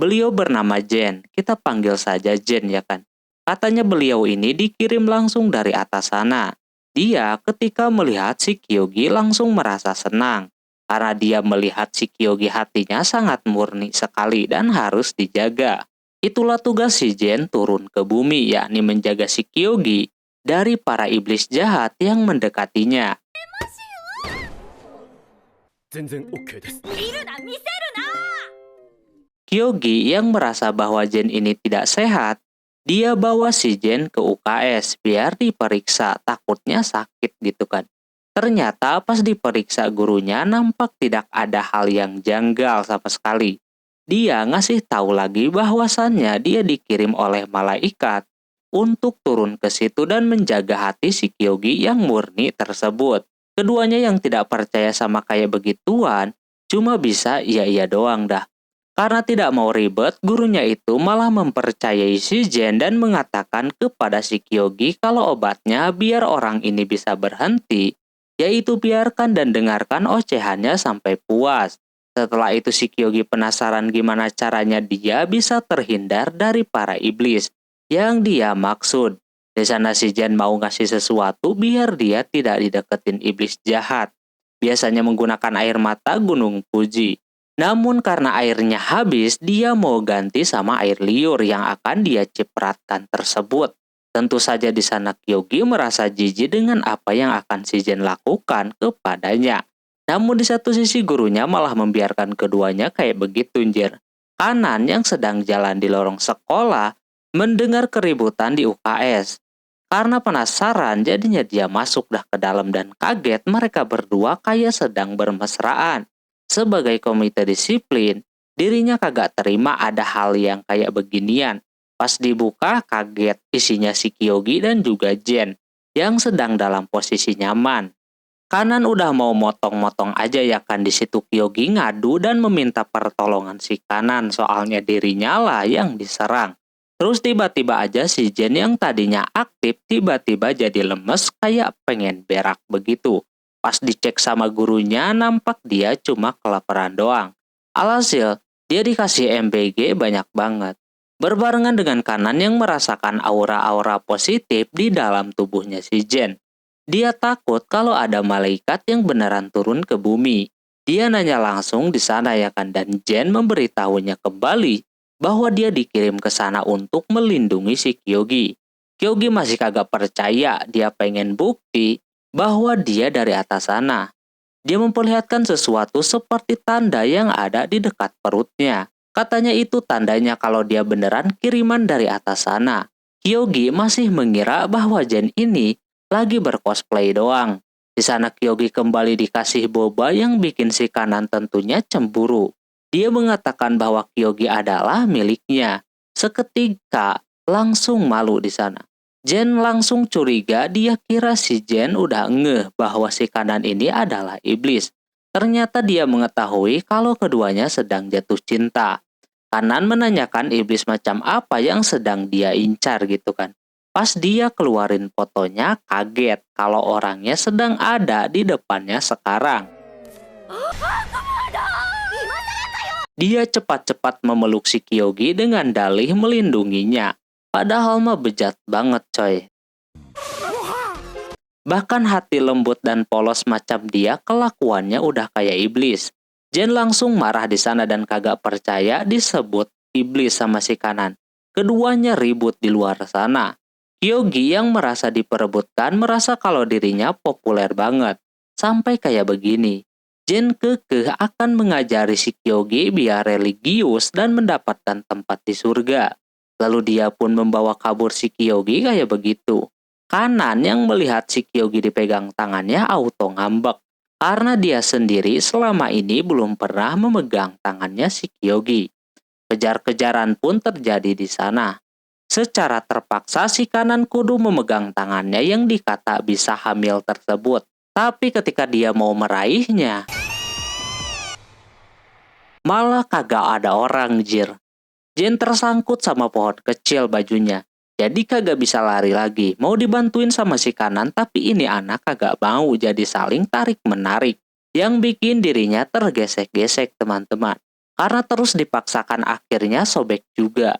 Beliau bernama Jen, kita panggil saja Jen ya kan. Katanya beliau ini dikirim langsung dari atas sana. Dia ketika melihat si Kyogi langsung merasa senang. Karena dia melihat si Kyogi hatinya sangat murni sekali dan harus dijaga. Itulah tugas si Jen turun ke bumi, yakni menjaga si Kyogi dari para iblis jahat yang mendekatinya. 全然 OK です。 見るな見せるな。 Kyogi yang merasa bahwa Jen ini tidak sehat, dia bawa si Jen ke UKS biar diperiksa, takutnya sakit gitu kan. Ternyata pas diperiksa gurunya nampak tidak ada hal yang janggal sama sekali. Dia ngasih tahu lagi bahwasannya dia dikirim oleh malaikat untuk turun ke situ dan menjaga hati si Kyogi yang murni tersebut. Keduanya yang tidak percaya sama kayak begituan, cuma bisa iya-iya doang dah. Karena tidak mau ribet, gurunya itu malah mempercayai si Jen dan mengatakan kepada si Kyogi kalau obatnya biar orang ini bisa berhenti, yaitu biarkan dan dengarkan ocehannya sampai puas. Setelah itu si Kyogi penasaran gimana caranya dia bisa terhindar dari para iblis yang dia maksud. Di sana si Jen mau ngasih sesuatu biar dia tidak dideketin iblis jahat. Biasanya menggunakan air mata Gunung Fuji. Namun karena airnya habis, dia mau ganti sama air liur yang akan dia cipratkan tersebut. Tentu saja di sana Kyogi merasa jijik dengan apa yang akan si Jen lakukan kepadanya. Namun di satu sisi gurunya malah membiarkan keduanya kayak begitu anjir. Kanan yang sedang jalan di lorong sekolah mendengar keributan di UKS. Karena penasaran jadinya dia masuk dah ke dalam dan kaget mereka berdua kayak sedang bermesraan. Sebagai komite disiplin, dirinya kagak terima ada hal yang kayak beginian. Pas dibuka kaget isinya si Kyogi dan juga Jen yang sedang dalam posisi nyaman. Kanan udah mau motong-motong aja ya kan, di situ Kyogi ngadu dan meminta pertolongan si Kanan soalnya dirinya lah yang diserang. Terus tiba-tiba aja si Jen yang tadinya aktif tiba-tiba jadi lemes kayak pengen berak begitu. Pas dicek sama gurunya, nampak dia cuma kelaparan doang. Alhasil, dia dikasih MBG banyak banget. Berbarengan dengan Kanan yang merasakan aura-aura positif di dalam tubuhnya si Jen. Dia takut kalau ada malaikat yang beneran turun ke bumi. Dia nanya langsung di sana ya kan, dan Jen memberitahunya kembali bahwa dia dikirim ke sana untuk melindungi si Kyogi. Kyogi masih kagak percaya, dia pengen bukti bahwa dia dari atas sana. Dia memperlihatkan sesuatu seperti tanda yang ada di dekat perutnya. Katanya itu tandanya kalau dia beneran kiriman dari atas sana. Kyogi masih mengira bahwa Jen ini lagi bercosplay doang. Di sana Kyogi kembali dikasih boba yang bikin si Kanan tentunya cemburu. Dia mengatakan bahwa Kyogi adalah miliknya. Seketika langsung malu di sana. Jen langsung curiga, dia kira si Jen udah ngeh bahwa si Kanan ini adalah iblis. Ternyata dia mengetahui kalau keduanya sedang jatuh cinta. Kanan menanyakan iblis macam apa yang sedang dia incar gitu kan. Pas dia keluarin fotonya, kaget kalau orangnya sedang ada di depannya sekarang. Dia cepat-cepat memeluk si Kyogi dengan dalih melindunginya. Padahal mah bejat banget coy. Bahkan hati lembut dan polos macam dia kelakuannya udah kayak iblis. Jen langsung marah di sana dan kagak percaya disebut iblis sama si Kanan. Keduanya ribut di luar sana. Kyogi yang merasa diperebutkan merasa kalau dirinya populer banget. Sampai kayak begini. Jen kekeh akan mengajari si Kyogi biar religius dan mendapatkan tempat di surga. Lalu dia pun membawa kabur si Kyogi kayak begitu. Kanan yang melihat si Kyogi dipegang tangannya auto ngambek. Karena dia sendiri selama ini belum pernah memegang tangannya si Kyogi. Kejar-kejaran pun terjadi di sana. Secara terpaksa si Kanan kudu memegang tangannya yang dikata bisa hamil tersebut. Tapi ketika dia mau meraihnya, malah kagak ada orang jir. Jen tersangkut sama pohon kecil bajunya. Jadi kagak bisa lari lagi. Mau dibantuin sama si Kanan tapi ini anak kagak mau, jadi saling tarik-menarik. Yang bikin dirinya tergesek-gesek teman-teman. Karena terus dipaksakan akhirnya sobek juga.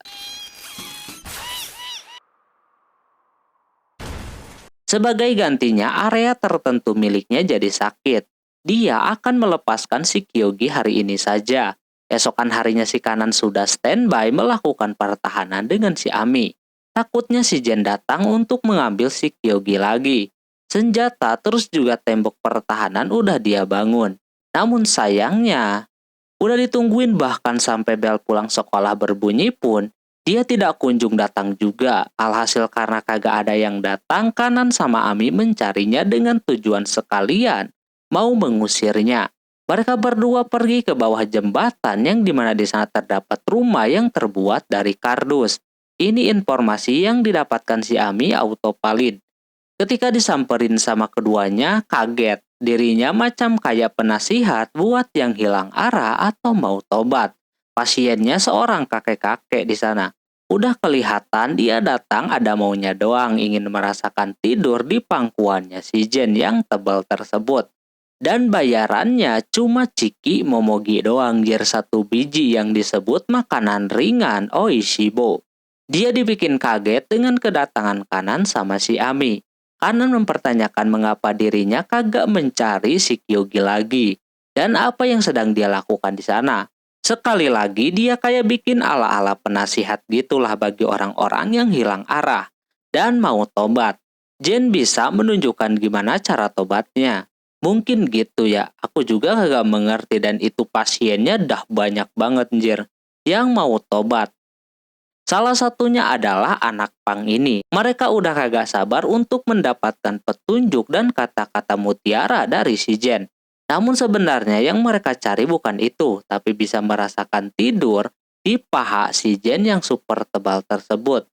Sebagai gantinya, area tertentu miliknya jadi sakit. Dia akan melepaskan si Kyogi hari ini saja. Esokan harinya si Kanan sudah standby melakukan pertahanan dengan si Ami. Takutnya si Jen datang untuk mengambil si Kyogi lagi. Senjata terus juga tembok pertahanan udah dia bangun. Namun sayangnya, udah ditungguin bahkan sampai bel pulang sekolah berbunyi pun, dia tidak kunjung datang juga. Alhasil karena kagak ada yang datang, Kanan sama Ami mencarinya dengan tujuan sekalian mau mengusirnya. Mereka berdua pergi ke bawah jembatan yang dimana di sana terdapat rumah yang terbuat dari kardus. Ini informasi yang didapatkan si Ami autopilot. Ketika disamperin sama keduanya, kaget. Dirinya macam kayak penasihat buat yang hilang arah atau mau tobat. Pasiennya seorang kakek-kakek di sana. Udah kelihatan dia datang ada maunya doang, ingin merasakan tidur di pangkuannya si Jen yang tebal tersebut. Dan bayarannya cuma ciki momogi doang, jir 1 biji yang disebut makanan ringan oishibo. Dia dibikin kaget dengan kedatangan Kanan sama si Ami. Kanan mempertanyakan mengapa dirinya kagak mencari si Kyogi lagi. Dan apa yang sedang dia lakukan di sana. Sekali lagi dia kayak bikin ala-ala penasihat gitulah bagi orang-orang yang hilang arah dan mau tobat. Jen bisa menunjukkan gimana cara tobatnya. Mungkin gitu ya, aku juga kagak mengerti dan itu pasiennya dah banyak banget jir yang mau tobat. Salah satunya adalah anak pang ini. Mereka udah kagak sabar untuk mendapatkan petunjuk dan kata-kata mutiara dari si Jen. Namun sebenarnya yang mereka cari bukan itu, tapi bisa merasakan tidur di paha si Jen yang super tebal tersebut.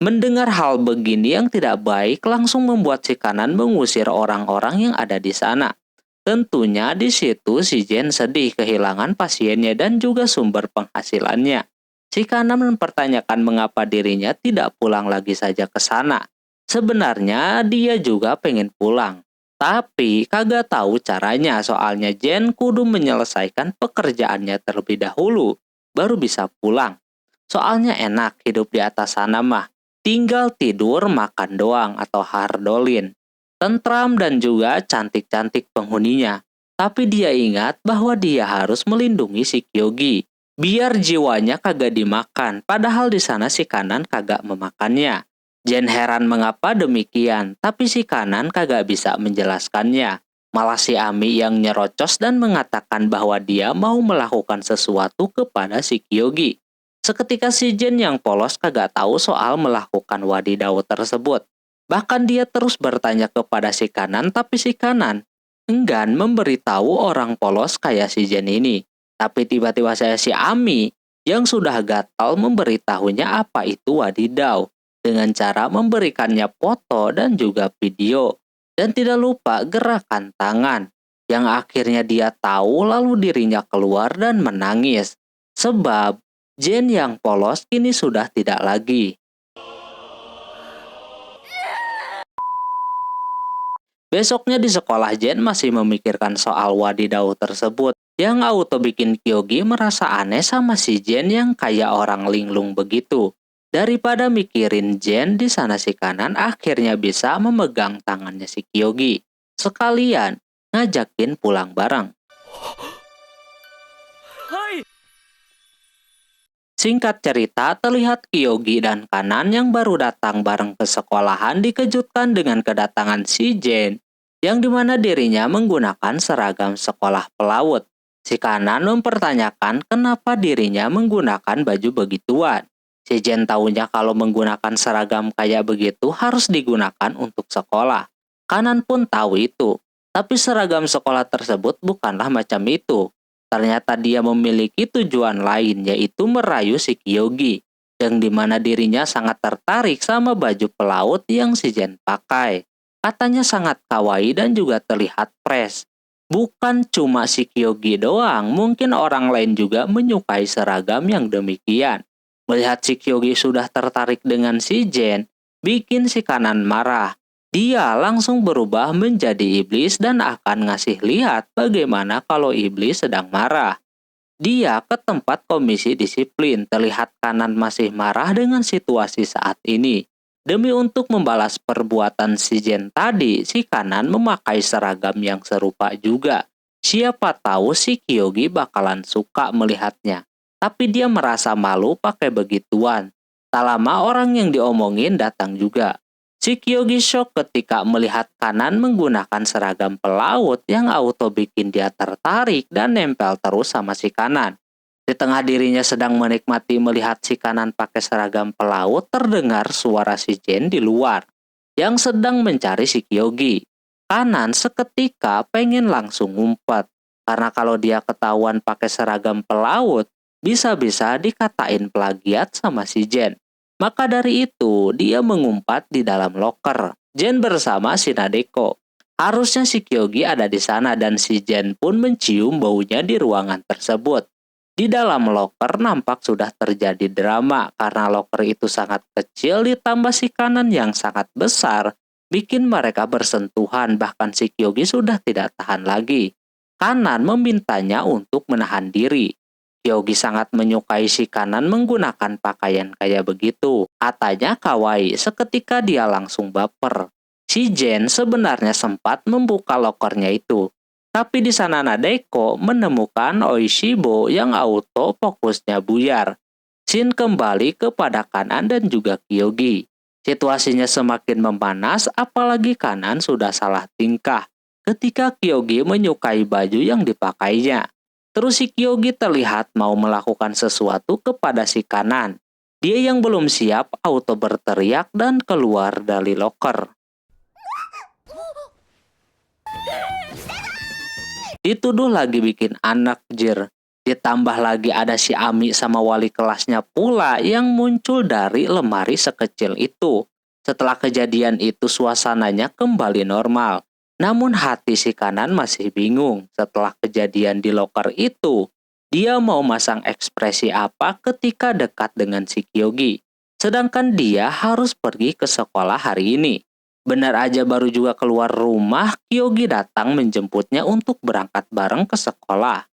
Mendengar hal begini yang tidak baik langsung membuat si Kanan mengusir orang-orang yang ada di sana. Tentunya di situ si Jen sedih kehilangan pasiennya dan juga sumber penghasilannya. Si Kanan mempertanyakan mengapa dirinya tidak pulang lagi saja ke sana. Sebenarnya dia juga pengen pulang. Tapi kagak tahu caranya, soalnya Jen kudu menyelesaikan pekerjaannya terlebih dahulu, baru bisa pulang. Soalnya enak hidup di atas sana mah, tinggal tidur makan doang atau hardolin. Tentram dan juga cantik-cantik penghuninya. Tapi dia ingat bahwa dia harus melindungi si Kyogi, biar jiwanya kagak dimakan, padahal di sana si Kanan kagak memakannya. Jen heran mengapa demikian, tapi si Kanan kagak bisa menjelaskannya. Malah si Ami yang nyerocos dan mengatakan bahwa dia mau melakukan sesuatu kepada si Kyogi. Seketika si Jen yang polos kagak tahu soal melakukan wadidaw tersebut. Bahkan dia terus bertanya kepada si Kanan, tapi si Kanan enggan memberitahu orang polos kayak si Jen ini. Tapi tiba-tiba saya si Ami yang sudah gatal memberitahunya apa itu wadidaw. Dengan cara memberikannya foto dan juga video. Dan tidak lupa gerakan tangan. Yang akhirnya dia tahu lalu dirinya keluar dan menangis. Sebab Jen yang polos kini sudah tidak lagi. Besoknya di sekolah Jen masih memikirkan soal wadidaw tersebut. Yang auto bikin Kyogi merasa aneh sama si Jen yang kayak orang linglung begitu. Daripada mikirin Jen, di sana si Kanan akhirnya bisa memegang tangannya si Kyogi. Sekalian ngajakin pulang bareng. Hai. Singkat cerita, terlihat Kyogi dan Kanan yang baru datang bareng ke sekolahan dikejutkan dengan kedatangan si Jen, yang dimana dirinya menggunakan seragam sekolah pelaut. Si Kanan mempertanyakan kenapa dirinya menggunakan baju begituan. Si Jen tahunya kalau menggunakan seragam kayak begitu harus digunakan untuk sekolah. Kanan pun tahu itu, tapi seragam sekolah tersebut bukanlah macam itu. Ternyata dia memiliki tujuan lain, yaitu merayu si Kyogi, yang dimana dirinya sangat tertarik sama baju pelaut yang si Jen pakai. Katanya sangat kawaii dan juga terlihat fresh. Bukan cuma si Kyogi doang, mungkin orang lain juga menyukai seragam yang demikian. Melihat si Kyogi sudah tertarik dengan si Jen, bikin si Kanan marah. Dia langsung berubah menjadi iblis dan akan ngasih lihat bagaimana kalau iblis sedang marah. Dia ke tempat komisi disiplin, terlihat Kanan masih marah dengan situasi saat ini. Demi untuk membalas perbuatan si Jen tadi, si Kanan memakai seragam yang serupa juga. Siapa tahu si Kyogi bakalan suka melihatnya. Tapi dia merasa malu pakai begituan. Tak lama orang yang diomongin datang juga. Si Kyogi shock ketika melihat Kanan menggunakan seragam pelaut yang auto bikin dia tertarik dan nempel terus sama si Kanan. Di tengah dirinya sedang menikmati melihat si Kanan pakai seragam pelaut, terdengar suara si Jen di luar yang sedang mencari si Kyogi. Kanan seketika pengen langsung ngumpet, karena kalau dia ketahuan pakai seragam pelaut, bisa-bisa dikatain plagiat sama si Jen. Maka dari itu, dia mengumpat di dalam loker. Jen bersama si Nadeko. Harusnya si Kyogi ada di sana dan si Jen pun mencium baunya di ruangan tersebut. Di dalam loker nampak sudah terjadi drama karena loker itu sangat kecil ditambah si Kanan yang sangat besar, bikin mereka bersentuhan, bahkan si Kyogi sudah tidak tahan lagi. Kanan memintanya untuk menahan diri. Kyogi sangat menyukai si Kanan menggunakan pakaian kayak begitu. Katanya kawaii, seketika dia langsung baper. Si Jen sebenarnya sempat membuka lokernya itu. Tapi di sana Nadeko menemukan Oishibo yang auto fokusnya buyar. Shin kembali kepada Kanan dan juga Kyogi. Situasinya semakin memanas, apalagi Kanan sudah salah tingkah ketika Kyogi menyukai baju yang dipakainya. Terus si Kyogi terlihat mau melakukan sesuatu kepada si Kanan. Dia yang belum siap auto berteriak dan keluar dari loker. Dituduh lagi bikin anak jir. Ditambah lagi ada si Ami sama wali kelasnya pula yang muncul dari lemari sekecil itu. Setelah kejadian itu suasananya kembali normal. Namun hati si Kanan masih bingung setelah kejadian di loker itu. Dia mau masang ekspresi apa ketika dekat dengan si Kyogi. Sedangkan dia harus pergi ke sekolah hari ini. Benar aja baru juga keluar rumah, Kyogi datang menjemputnya untuk berangkat bareng ke sekolah.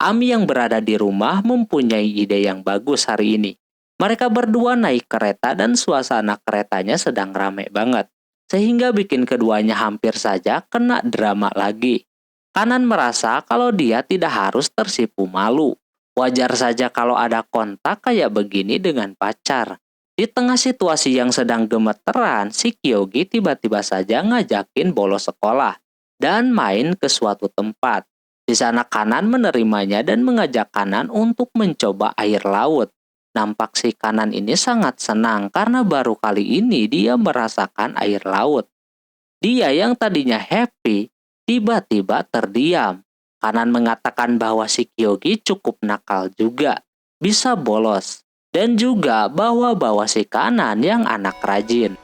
Ami yang berada di rumah mempunyai ide yang bagus hari ini. Mereka berdua naik kereta dan suasana keretanya sedang rame banget. Sehingga bikin keduanya hampir saja kena drama lagi. Kanan merasa kalau dia tidak harus tersipu malu. Wajar saja kalau ada kontak kayak begini dengan pacar. Di tengah situasi yang sedang gemeteran, si Kyogi tiba-tiba saja ngajakin bolos sekolah dan main ke suatu tempat. Di sana Kanan menerimanya dan mengajak Kanan untuk mencoba air laut. Nampak si Kanan ini sangat senang karena baru kali ini dia merasakan air laut. Dia yang tadinya happy, tiba-tiba terdiam. Kanan mengatakan bahwa si Kyogi cukup nakal juga, bisa bolos. Dan juga bawa-bawa si Kanan yang anak rajin.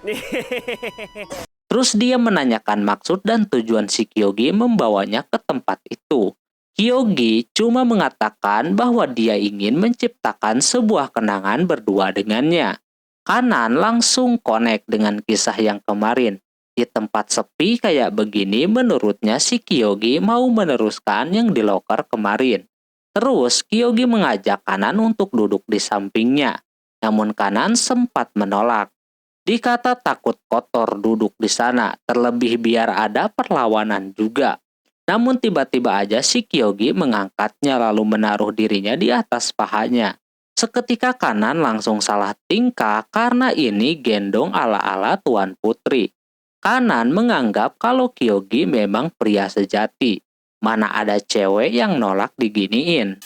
Terus dia menanyakan maksud dan tujuan si Kyogi membawanya ke tempat itu. Kyogi cuma mengatakan bahwa dia ingin menciptakan sebuah kenangan berdua dengannya. Kanan langsung connect dengan kisah yang kemarin. Di tempat sepi kayak begini menurutnya si Kyogi mau meneruskan yang di loker kemarin. Terus Kyogi mengajak Kanan untuk duduk di sampingnya. Namun Kanan sempat menolak. Dikata takut kotor duduk di sana, terlebih biar ada perlawanan juga. Namun tiba-tiba aja si Kyogi mengangkatnya lalu menaruh dirinya di atas pahanya. Seketika Kanan langsung salah tingkah karena ini gendong ala-ala Tuan Putri. Kanan menganggap kalau Kyogi memang pria sejati. Mana ada cewek yang nolak diginiin.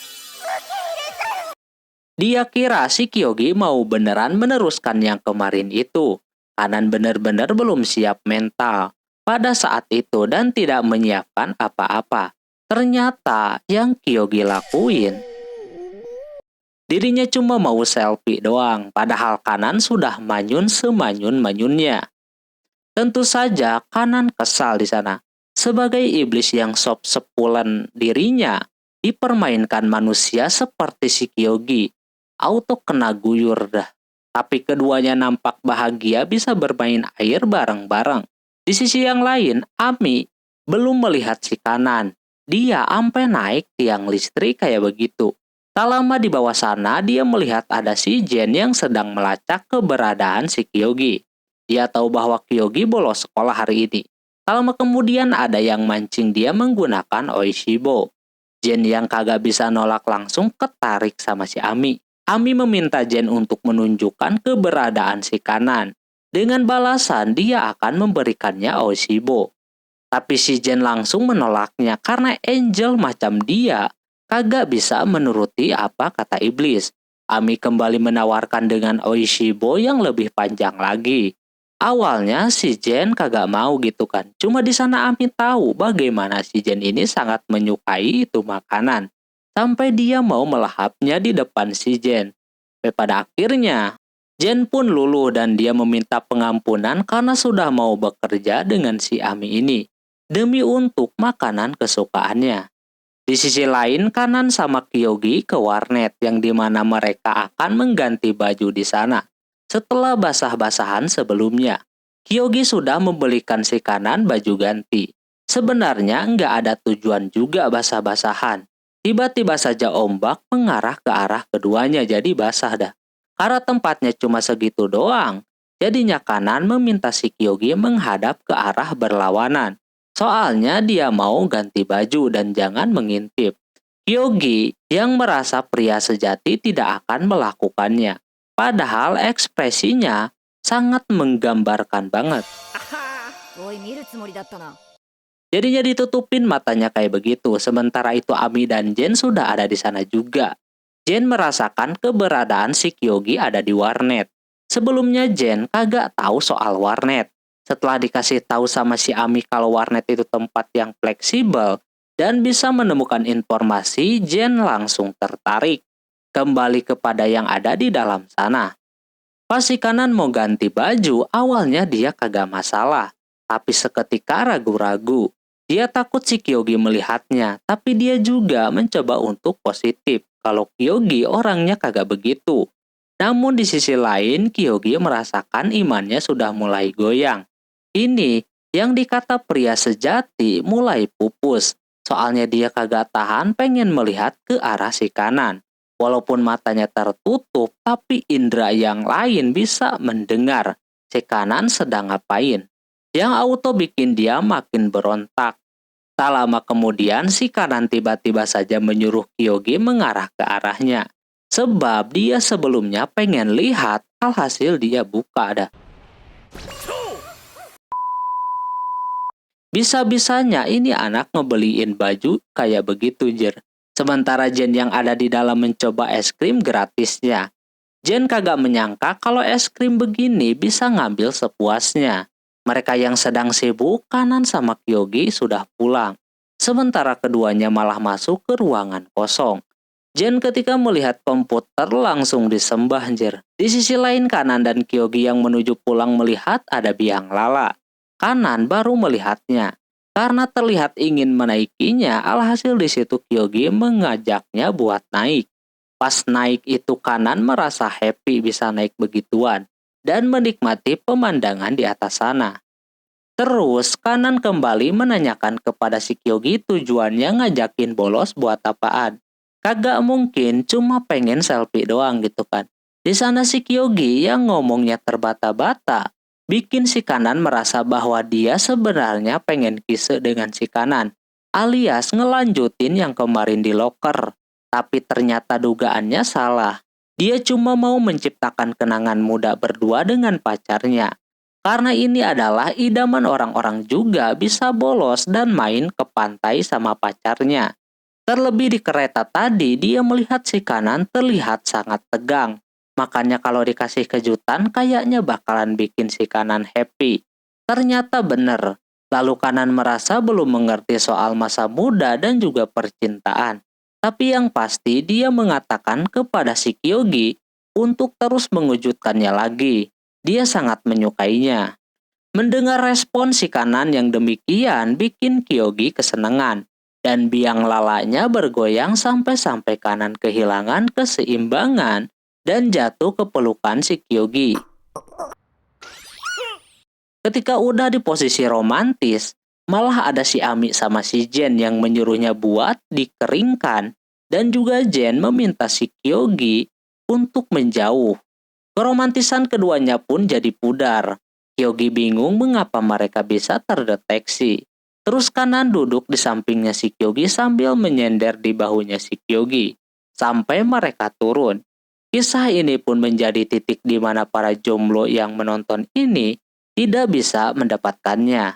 Dia kira si Kyogi mau beneran meneruskan yang kemarin itu. Kanan bener-bener belum siap mental pada saat itu dan tidak menyiapkan apa-apa. Ternyata yang Kyogi lakuin, dirinya cuma mau selfie doang, padahal Kanan sudah manyun semanyun-manyunnya. Tentu saja Kanan kesal di sana. Sebagai iblis yang sop sepulan dirinya, dipermainkan manusia seperti si Kyogi. Auto kena guyur dah. Tapi keduanya nampak bahagia bisa bermain air bareng-bareng. Di sisi yang lain, Ami belum melihat si Kanan. Dia ampe naik tiang listrik kayak begitu. Tak lama di bawah sana, dia melihat ada si Jen yang sedang melacak keberadaan si Kyogi. Dia tahu bahwa Kyogi bolos sekolah hari ini. Tak lama kemudian ada yang mancing dia menggunakan Oishibo. Jen yang kagak bisa nolak langsung ketarik sama si Ami. Ami meminta Jen untuk menunjukkan keberadaan si Kanan. Dengan balasan dia akan memberikannya Oishibo. Tapi si Jen langsung menolaknya karena angel macam dia kagak bisa menuruti apa kata iblis. Ami kembali menawarkan dengan Oishibo yang lebih panjang lagi. Awalnya si Jen kagak mau gitu kan. Cuma di sana Ami tahu bagaimana si Jen ini sangat menyukai itu makanan. Sampai dia mau melahapnya di depan si Jen. Sampai pada akhirnya Jen pun luluh dan dia meminta pengampunan karena sudah mau bekerja dengan si Ami ini. Demi untuk makanan kesukaannya. Di sisi lain Kanan sama Kyogi ke warnet yang dimana mereka akan mengganti baju di sana. Setelah basah-basahan sebelumnya, Kyogi sudah membelikan si Kanan baju ganti. Sebenarnya nggak ada tujuan juga basah-basahan. Tiba-tiba saja ombak mengarah ke arah keduanya jadi basah dah. Karena tempatnya cuma segitu doang, jadinya Kanan meminta si Kyogi menghadap ke arah berlawanan. Soalnya dia mau ganti baju dan jangan mengintip. Kyogi yang merasa pria sejati tidak akan melakukannya. Padahal ekspresinya sangat menggambarkan banget. Jadinya ditutupin matanya kayak begitu. Sementara itu Ami dan Jen sudah ada di sana juga. Jen merasakan keberadaan si Kyogi ada di warnet. Sebelumnya Jen kagak tahu soal warnet. Setelah dikasih tahu sama si Ami kalau warnet itu tempat yang fleksibel dan bisa menemukan informasi, Jen langsung tertarik. Kembali kepada yang ada di dalam sana. Pas si Kanan mau ganti baju, awalnya dia kagak masalah. Tapi seketika ragu-ragu. Dia takut si Kyogi melihatnya, tapi dia juga mencoba untuk positif. Kalau Kyogi orangnya kagak begitu. Namun di sisi lain, Kyogi merasakan imannya sudah mulai goyang. Ini yang dikata pria sejati mulai pupus. Soalnya dia kagak tahan pengen melihat ke arah si Kanan. Walaupun matanya tertutup, tapi indera yang lain bisa mendengar si Kanan sedang ngapain. Yang auto bikin dia makin berontak. Tak lama kemudian si Kanan tiba-tiba saja menyuruh Kyogi mengarah ke arahnya. Sebab dia sebelumnya pengen lihat, alhasil dia buka dah. Bisa-bisanya ini anak ngebeliin baju kayak begitu Jer. Sementara Jen yang ada di dalam mencoba es krim gratisnya. Jen kagak menyangka kalau es krim begini bisa ngambil sepuasnya. Mereka yang sedang sibuk, Kanan sama Kyogi sudah pulang. Sementara keduanya malah masuk ke ruangan kosong. Jen ketika melihat komputer langsung disembah Jer. Di sisi lain Kanan dan Kyogi yang menuju pulang melihat ada biang lala. Kanan baru melihatnya. Karena terlihat ingin menaikinya, alhasil di situ Kyogi mengajaknya buat naik. Pas naik itu Kanan merasa happy bisa naik begituan dan menikmati pemandangan di atas sana. Terus kanan kembali menanyakan kepada si Kyogi tujuannya ngajakin bolos buat apaan. Kagak mungkin cuma pengen selfie doang gitu kan. Di sana si Kyogi yang ngomongnya terbata-bata, bikin si kanan merasa bahwa dia sebenarnya pengen kise dengan si kanan, alias ngelanjutin yang kemarin di loker. Tapi ternyata dugaannya salah. Dia cuma mau menciptakan kenangan muda berdua dengan pacarnya. Karena ini adalah idaman orang-orang juga bisa bolos dan main ke pantai sama pacarnya. Terlebih di kereta tadi, dia melihat si kanan terlihat sangat tegang. Makanya kalau dikasih kejutan, kayaknya bakalan bikin si kanan happy. Ternyata bener. Lalu kanan merasa belum mengerti soal masa muda dan juga percintaan. Tapi yang pasti dia mengatakan kepada si Kyogi untuk terus mengejutkannya lagi. Dia sangat menyukainya. Mendengar respon si kanan yang demikian bikin Kyogi kesenangan. Dan biang lalanya bergoyang sampai-sampai kanan kehilangan keseimbangan dan jatuh ke pelukan si Kyogi. Ketika udah di posisi romantis, malah ada si Ami sama si Jen yang menyuruhnya buat dikeringkan. Dan juga Jen meminta si Kyogi untuk menjauh. Keromantisan keduanya pun jadi pudar. Kyogi bingung mengapa mereka bisa terdeteksi. Terus kanan duduk di sampingnya si Kyogi sambil menyender di bahunya si Kyogi. Sampai mereka turun. Kisah ini pun menjadi titik di mana para jomblo yang menonton ini tidak bisa mendapatkannya.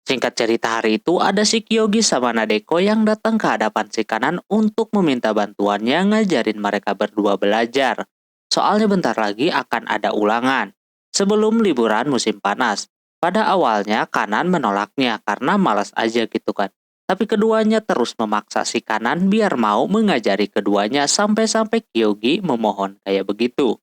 Singkat cerita hari itu ada si Kyogi sama Nadeko yang datang ke hadapan si kanan untuk meminta bantuannya ngajarin mereka berdua belajar. Soalnya bentar lagi akan ada ulangan. Sebelum liburan musim panas. Pada awalnya kanan menolaknya karena malas aja gitu kan. Tapi keduanya terus memaksa si kanan biar mau mengajari keduanya sampai-sampai Kyogi memohon kayak begitu.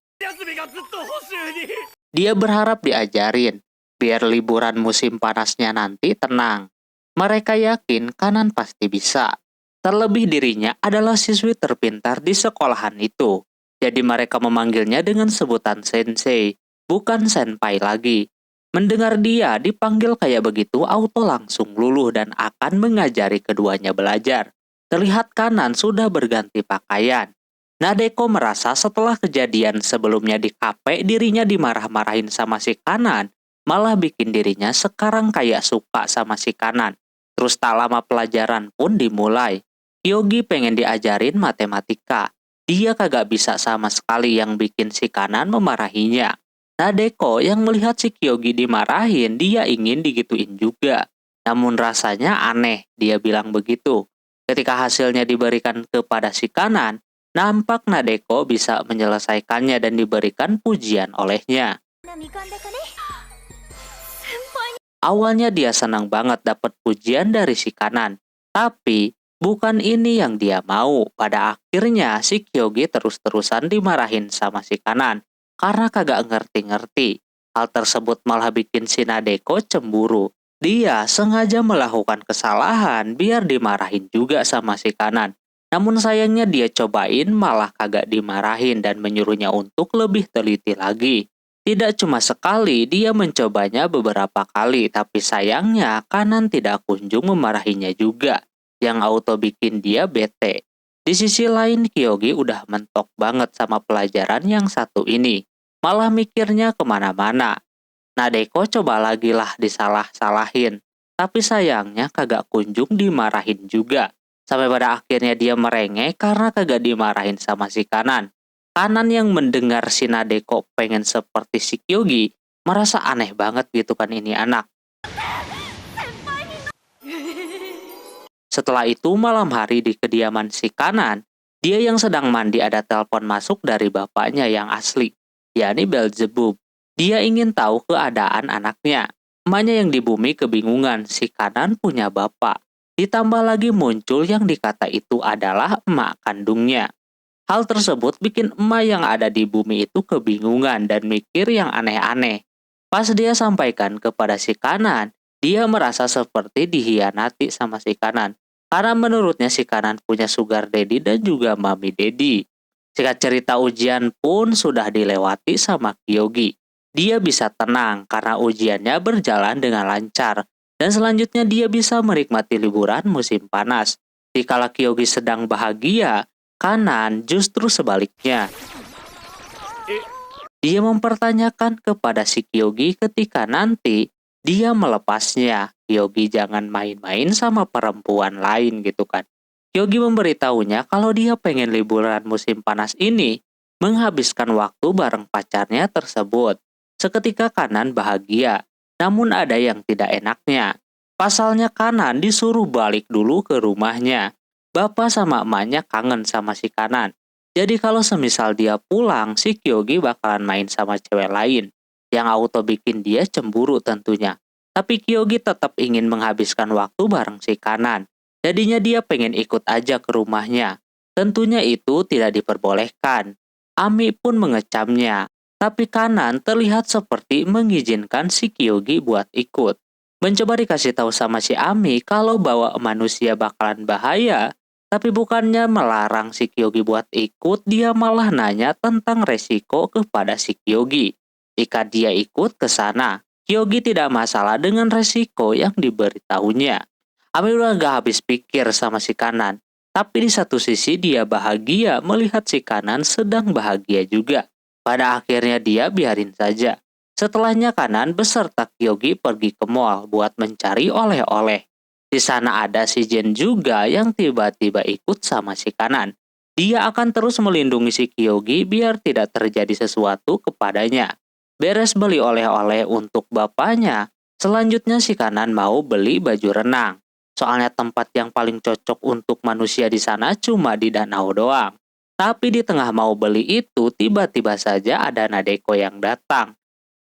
Dia berharap diajarin, biar liburan musim panasnya nanti tenang. Mereka yakin kanan pasti bisa. Terlebih dirinya adalah siswi terpintar di sekolahan itu. Jadi mereka memanggilnya dengan sebutan sensei, bukan senpai lagi. Mendengar dia dipanggil kayak begitu, auto langsung luluh dan akan mengajari keduanya belajar. Terlihat kanan sudah berganti pakaian. Nadeko merasa setelah kejadian sebelumnya di kafe dirinya dimarah-marahin sama si kanan, malah bikin dirinya sekarang kayak suka sama si kanan. Terus tak lama pelajaran pun dimulai. Kyogi pengen diajarin matematika. Dia kagak bisa sama sekali yang bikin si kanan memarahinya. Nadeko yang melihat si Kyogi dimarahin, dia ingin digituin juga. Namun rasanya aneh, dia bilang begitu. Ketika hasilnya diberikan kepada si kanan, nampak Nadeko bisa menyelesaikannya dan diberikan pujian olehnya. Awalnya dia senang banget dapat pujian dari si kanan. Tapi bukan ini yang dia mau. Pada akhirnya si Kyogi terus-terusan dimarahin sama si kanan karena kagak ngerti-ngerti. Hal tersebut malah bikin si Nadeko cemburu. Dia sengaja melakukan kesalahan biar dimarahin juga sama si kanan. Namun sayangnya dia cobain malah kagak dimarahin dan menyuruhnya untuk lebih teliti lagi. Tidak cuma sekali, dia mencobanya beberapa kali, tapi sayangnya kanan tidak kunjung memarahinya juga, yang auto bikin dia bete. Di sisi lain, Kyogi udah mentok banget sama pelajaran yang satu ini, malah mikirnya kemana-mana. Nadeko coba lagi lah disalah-salahin, tapi sayangnya kagak kunjung dimarahin juga. Sampai pada akhirnya dia merengek karena kagak dimarahin sama si kanan. Kanan yang mendengar si Nadeko pengen seperti si Kyogi, merasa aneh banget gitu kan ini anak. Setelah itu malam hari di kediaman si kanan, dia yang sedang mandi ada telepon masuk dari bapaknya yang asli, yakni Belzebub. Dia ingin tahu keadaan anaknya. Emaknya yang di bumi kebingungan, si kanan punya bapak. Ditambah lagi muncul yang dikata itu adalah emak kandungnya. Hal tersebut bikin emak yang ada di bumi itu kebingungan dan mikir yang aneh-aneh. Pas dia sampaikan kepada si kanan, dia merasa seperti dihianati sama si kanan. Karena menurutnya si kanan punya sugar daddy dan juga mommy daddy. Singkat cerita ujian pun sudah dilewati sama Kyogi. dia bisa tenang karena ujiannya berjalan dengan lancar. Dan selanjutnya dia bisa menikmati liburan musim panas. Dikala Kyogi sedang bahagia, Kanan justru sebaliknya. Dia mempertanyakan kepada si Kyogi ketika nanti dia melepasnya. Kyogi jangan main-main sama perempuan lain gitu kan. Kyogi memberitahunya kalau dia pengen liburan musim panas ini menghabiskan waktu bareng pacarnya tersebut. Seketika Kanan bahagia, namun ada yang tidak enaknya. Pasalnya Kanan disuruh balik dulu ke rumahnya. Bapak sama emaknya kangen sama si Kanan. Jadi kalau semisal dia pulang, si Kyogi bakalan main sama cewek lain. Yang auto bikin dia cemburu tentunya. Tapi Kyogi tetap ingin menghabiskan waktu bareng si Kanan. Jadinya dia pengen ikut aja ke rumahnya. Tentunya itu tidak diperbolehkan. Ami pun mengecamnya. Tapi Kanan terlihat seperti mengizinkan si Kyogi buat ikut. Mencoba dikasih tahu sama si Ami kalau bawa manusia bakalan bahaya. Tapi bukannya melarang si Kyogi buat ikut, dia malah nanya tentang resiko kepada si Kyogi. Jika dia ikut ke sana, Kyogi tidak masalah dengan resiko yang diberitahunya. Ami udah gak habis pikir sama si Kanan. Tapi di satu sisi dia bahagia melihat si Kanan sedang bahagia juga. Pada akhirnya dia biarin saja. Setelahnya Kanan beserta Kyogi pergi ke mall buat mencari oleh-oleh. Di sana ada si Jen juga yang tiba-tiba ikut sama si Kanan. Dia akan terus melindungi si Kyogi biar tidak terjadi sesuatu kepadanya. Beres beli oleh-oleh untuk bapaknya, selanjutnya si Kanan mau beli baju renang. Soalnya tempat yang paling cocok untuk manusia di sana cuma di danau doang. Tapi di tengah mau beli itu tiba-tiba saja ada Nadeko yang datang.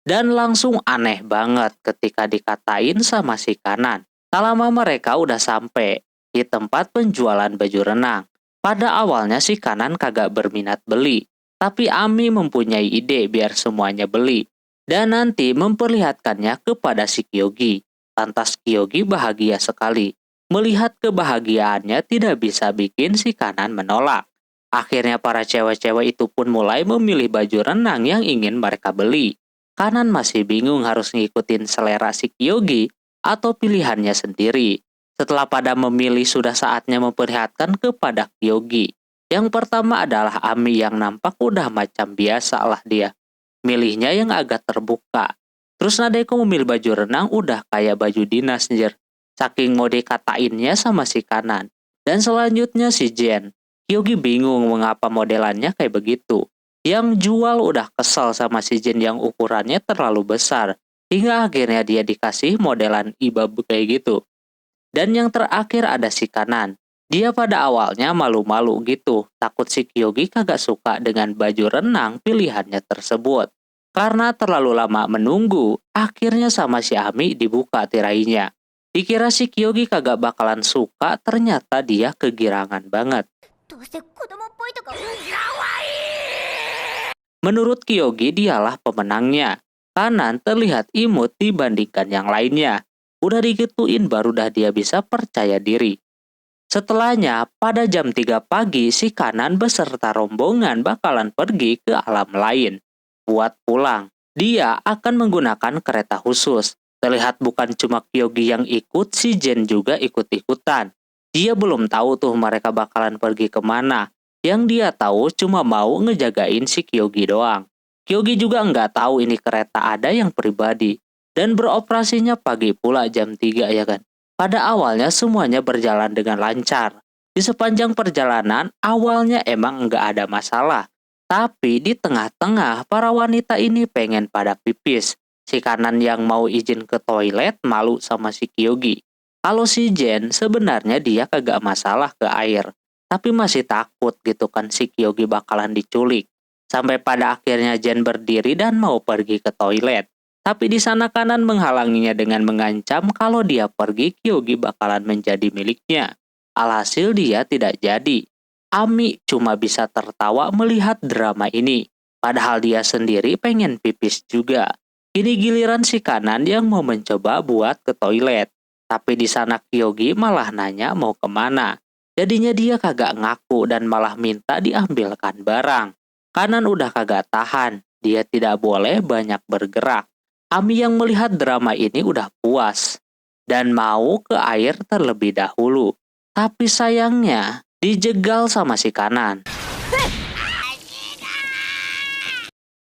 Dan langsung aneh banget ketika dikatain sama si Kanan. Tak lama mereka udah sampai di tempat penjualan baju renang. Pada awalnya si Kanan kagak berminat beli. Tapi Ami mempunyai ide biar semuanya beli. Dan nanti memperlihatkannya kepada si Kyogi. Lantas Kyogi bahagia sekali. Melihat kebahagiaannya tidak bisa bikin si Kanan menolak. Akhirnya para cewek-cewek itu pun mulai memilih baju renang yang ingin mereka beli. Kanan masih bingung harus ngikutin selera si Kyogi atau pilihannya sendiri. Setelah pada memilih sudah saatnya memperlihatkan kepada Kyogi. Yang pertama adalah Ami yang nampak udah macam biasa lah dia. Milihnya yang agak terbuka. Terus Nadeko memilih baju renang udah kayak baju dinas njer. Saking mau dikatainnya sama si Kanan. Dan selanjutnya si Jen. Kyogi bingung mengapa modelannya kayak begitu. Yang jual udah kesal sama si Jen yang ukurannya terlalu besar. Hingga akhirnya dia dikasih modelan ibab kayak gitu. Dan yang terakhir ada si Kanan. Dia pada awalnya malu-malu gitu. Takut si Kyogi kagak suka dengan baju renang pilihannya tersebut. Karena terlalu lama menunggu, akhirnya sama si Ami dibuka tirainya. Dikira si Kyogi kagak bakalan suka, ternyata dia kegirangan banget. Menurut Kyogi dialah pemenangnya. Kanan terlihat imut dibandingkan yang lainnya. Udah digituin baru dah dia bisa percaya diri. Setelahnya, pada jam 3 pagi si Kanan beserta rombongan bakalan pergi ke alam lain. Buat pulang, dia akan menggunakan kereta khusus. Terlihat bukan cuma Kyogi yang ikut, si Jen juga ikut-ikutan. Dia belum tahu tuh mereka bakalan pergi kemana. Yang dia tahu cuma mau ngejagain si Kyogi doang. Kyogi juga nggak tahu ini kereta ada yang pribadi. Dan beroperasinya pagi pula jam 3 ya kan. Pada awalnya semuanya berjalan dengan lancar. Di sepanjang perjalanan awalnya emang nggak ada masalah. Tapi di tengah-tengah para wanita ini pengen pada pipis. Si Kanan yang mau izin ke toilet malu sama si Kyogi. Kalau si Jen sebenarnya dia kagak masalah ke air. Tapi masih takut gitu kan si Kyogi bakalan diculik. Sampai pada akhirnya Jen berdiri dan mau pergi ke toilet. Tapi di sana Kanan menghalanginya dengan mengancam kalau dia pergi Kyogi bakalan menjadi miliknya. Alhasil dia tidak jadi. Ami cuma bisa tertawa melihat drama ini. Padahal dia sendiri pengen pipis juga. Kini giliran si Kanan yang mau mencoba buat ke toilet. Tapi di sana Kyogi malah nanya mau kemana. Jadinya dia kagak ngaku dan malah minta diambilkan barang. Kanan udah kagak tahan. Dia tidak boleh banyak bergerak. Ami yang melihat drama ini udah puas dan mau ke air terlebih dahulu. Tapi sayangnya dijegal sama si kanan.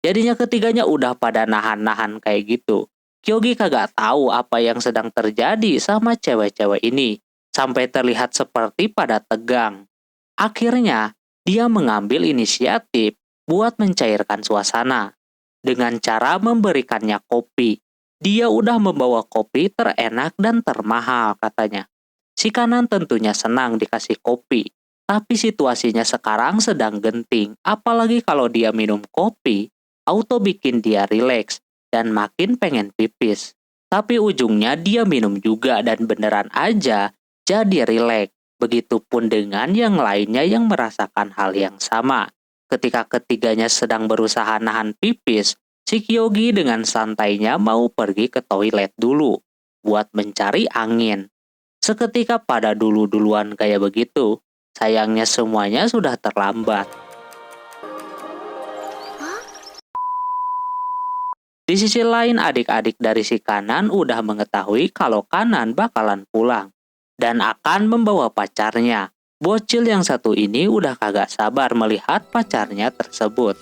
Jadinya ketiganya udah pada nahan-nahan kayak gitu. Kyogi kagak tahu apa yang sedang terjadi sama cewek-cewek ini. Sampai terlihat seperti pada tegang. Akhirnya, dia mengambil inisiatif buat mencairkan suasana. Dengan cara memberikannya kopi. Dia udah membawa kopi terenak dan termahal katanya. Si kanan tentunya senang dikasih kopi. Tapi situasinya sekarang sedang genting. Apalagi kalau dia minum kopi, auto bikin dia rileks dan makin pengen pipis. Tapi ujungnya dia minum juga dan beneran aja jadi rileks. Begitupun dengan yang lainnya yang merasakan hal yang sama. Ketika ketiganya sedang berusaha nahan pipis, si Kyogi dengan santainya mau pergi ke toilet dulu buat mencari angin. Seketika pada dulu-duluan kayak begitu, sayangnya semuanya sudah terlambat. Di sisi lain, adik-adik dari si kanan udah mengetahui kalau kanan bakalan pulang dan akan membawa pacarnya. Bocil yang satu ini udah kagak sabar melihat pacarnya tersebut.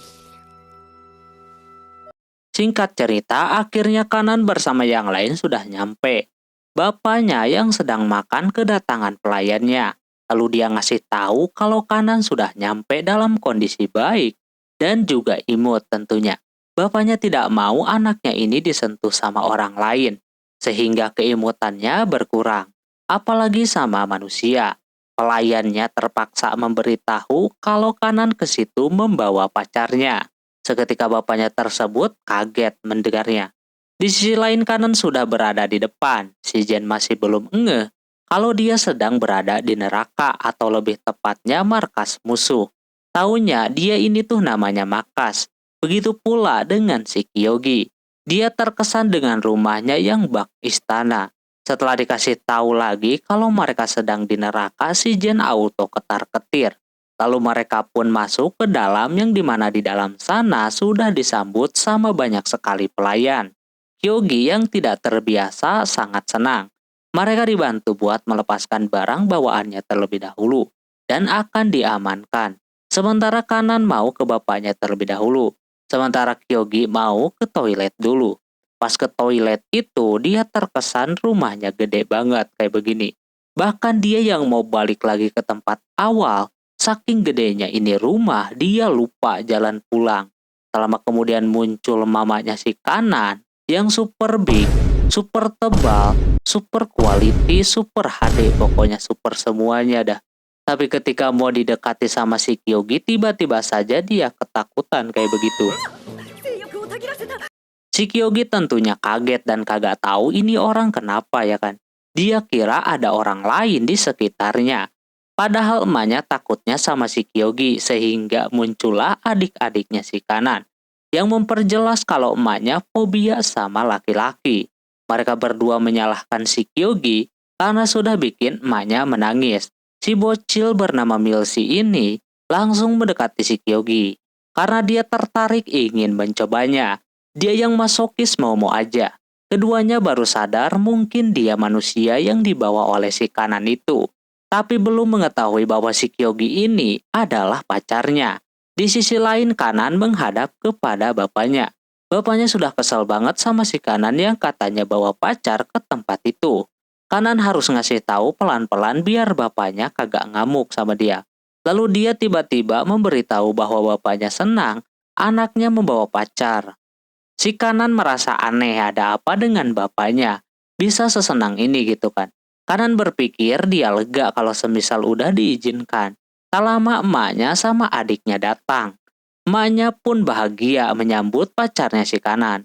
Singkat cerita, akhirnya kanan bersama yang lain sudah nyampe. Bapaknya yang sedang makan kedatangan pelayannya. Lalu dia ngasih tahu kalau kanan sudah nyampe dalam kondisi baik dan juga imut tentunya. Bapaknya tidak mau anaknya ini disentuh sama orang lain, sehingga keimutannya berkurang. Apalagi sama manusia. Pelayannya terpaksa memberitahu kalau kanan ke situ membawa pacarnya. Seketika bapaknya tersebut kaget mendengarnya. Di sisi lain kanan sudah berada di depan. Si Jen masih belum ngeh kalau dia sedang berada di neraka atau lebih tepatnya markas musuh. Taunya dia ini tuh namanya Markas. Begitu pula dengan si Kyogi. Dia terkesan dengan rumahnya yang bak istana. Setelah dikasih tahu lagi kalau mereka sedang di neraka, si Jen auto ketar-ketir. Lalu mereka pun masuk ke dalam yang dimana di dalam sana sudah disambut sama banyak sekali pelayan. Kyogi yang tidak terbiasa sangat senang. Mereka dibantu buat melepaskan barang bawaannya terlebih dahulu dan akan diamankan. Sementara kanan mau ke bapaknya terlebih dahulu. Sementara Kyogi mau ke toilet dulu. Pas ke toilet itu dia terkesan rumahnya gede banget kayak begini. Bahkan dia yang mau balik lagi ke tempat awal, saking gedenya ini rumah, dia lupa jalan pulang. Selama kemudian muncul mamanya si kanan yang super big, super tebal, super quality, super HD, pokoknya super semuanya dah. Tapi ketika mau didekati sama si Kyogi, tiba-tiba saja dia ketakutan kayak begitu. Si Kyogi tentunya kaget dan kagak tahu ini orang kenapa ya kan. Dia kira ada orang lain di sekitarnya. Padahal emaknya takutnya sama si Kyogi sehingga muncullah adik-adiknya si kanan. Yang memperjelas kalau emaknya fobia sama laki-laki. Mereka berdua menyalahkan si Kyogi karena sudah bikin emaknya menangis. Si bocil bernama Milsi ini langsung mendekati si Kyogi. Karena dia tertarik ingin mencobanya. Dia yang masokis mau-mau aja. Keduanya baru sadar mungkin dia manusia yang dibawa oleh si kanan itu. Tapi belum mengetahui bahwa si Kyogi ini adalah pacarnya. Di sisi lain kanan menghadap kepada bapaknya. Bapaknya sudah kesal banget sama si kanan yang katanya bawa pacar ke tempat itu. Kanan harus ngasih tahu pelan-pelan biar bapaknya kagak ngamuk sama dia. Lalu dia tiba-tiba memberitahu bahwa bapaknya senang anaknya membawa pacar. Si kanan merasa aneh ada apa dengan bapaknya. Bisa sesenang ini gitu kan. Kanan berpikir dia lega kalau semisal udah diizinkan. Tak lama emaknya sama adiknya datang. Emaknya pun bahagia menyambut pacarnya si kanan.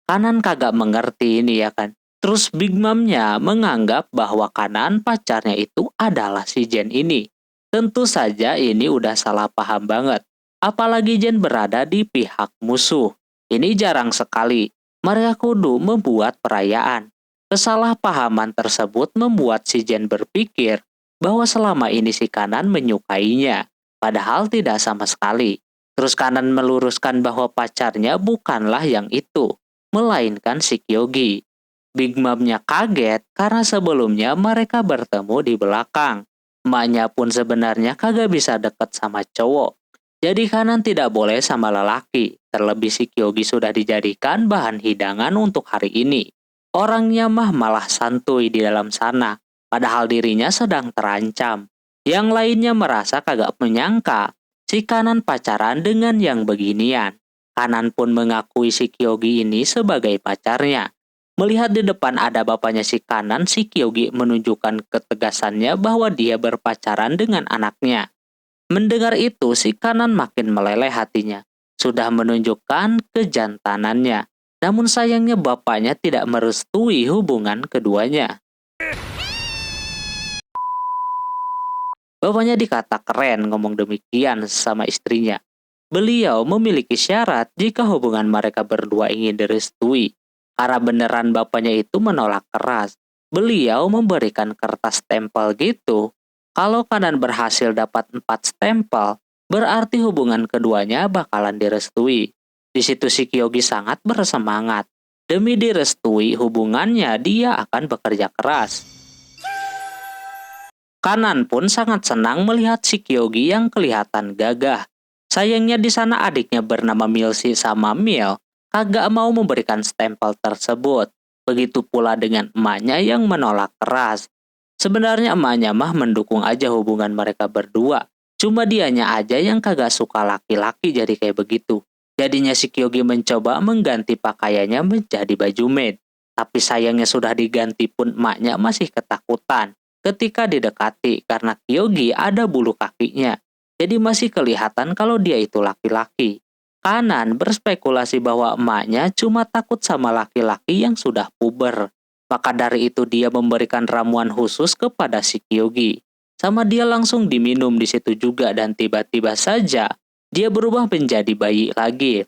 Kanan kagak mengerti ini ya kan. Terus Big Mom-nya menganggap bahwa kanan pacarnya itu adalah si Jen ini. Tentu saja ini udah salah paham banget. Apalagi Jen berada di pihak musuh. Ini jarang sekali. Mereka kudu membuat perayaan. Kesalahpahaman tersebut membuat si Jen berpikir bahwa selama ini si kanan menyukainya. Padahal tidak sama sekali. Terus Kanan meluruskan bahwa pacarnya bukanlah yang itu, melainkan si Kyogi. Big Mom-nya kaget karena sebelumnya mereka bertemu di belakang. Emaknya pun sebenarnya kagak bisa deket sama cowok. Jadi Kanan tidak boleh sama lelaki. Terlebih si Kyogi sudah dijadikan bahan hidangan untuk hari ini. Orangnya malah santuy di dalam sana. Padahal dirinya sedang terancam. Yang lainnya merasa kagak menyangka si Kanan pacaran dengan yang beginian. Kanan pun mengakui si Kyogi ini sebagai pacarnya. Melihat di depan ada bapaknya si Kanan, si Kyogi menunjukkan ketegasannya bahwa dia berpacaran dengan anaknya. Mendengar itu, si Kanan makin meleleh hatinya. Sudah menunjukkan kejantanannya. Namun sayangnya bapaknya tidak merestui hubungan keduanya. Bapaknya dikata keren ngomong demikian sama istrinya. Beliau memiliki syarat jika hubungan mereka berdua ingin direstui. Karena beneran bapaknya itu menolak keras. Beliau memberikan kertas stempel gitu. Kalau Kanan berhasil dapat 4 stempel, berarti hubungan keduanya bakalan direstui. Di situ si Kyogi sangat bersemangat. Demi direstui hubungannya, dia akan bekerja keras. Kanan pun sangat senang melihat si Kyogi yang kelihatan gagah. Sayangnya di sana adiknya bernama Milsi sama Mil kagak mau memberikan stempel tersebut. Begitu pula dengan emaknya yang menolak keras. Sebenarnya emaknya mah mendukung aja hubungan mereka berdua. Cuma dianya aja yang kagak suka laki-laki jadi kayak begitu. Jadinya si Kyogi mencoba mengganti pakaiannya menjadi baju maid. Tapi sayangnya sudah diganti pun emaknya masih ketakutan ketika didekati karena Kyogi ada bulu kakinya. Jadi masih kelihatan kalau dia itu laki-laki. Kanan berspekulasi bahwa emaknya cuma takut sama laki-laki yang sudah puber. Maka dari itu dia memberikan ramuan khusus kepada si Kyogi. Sama dia langsung diminum di situ juga dan tiba-tiba saja dia berubah menjadi bayi lagi.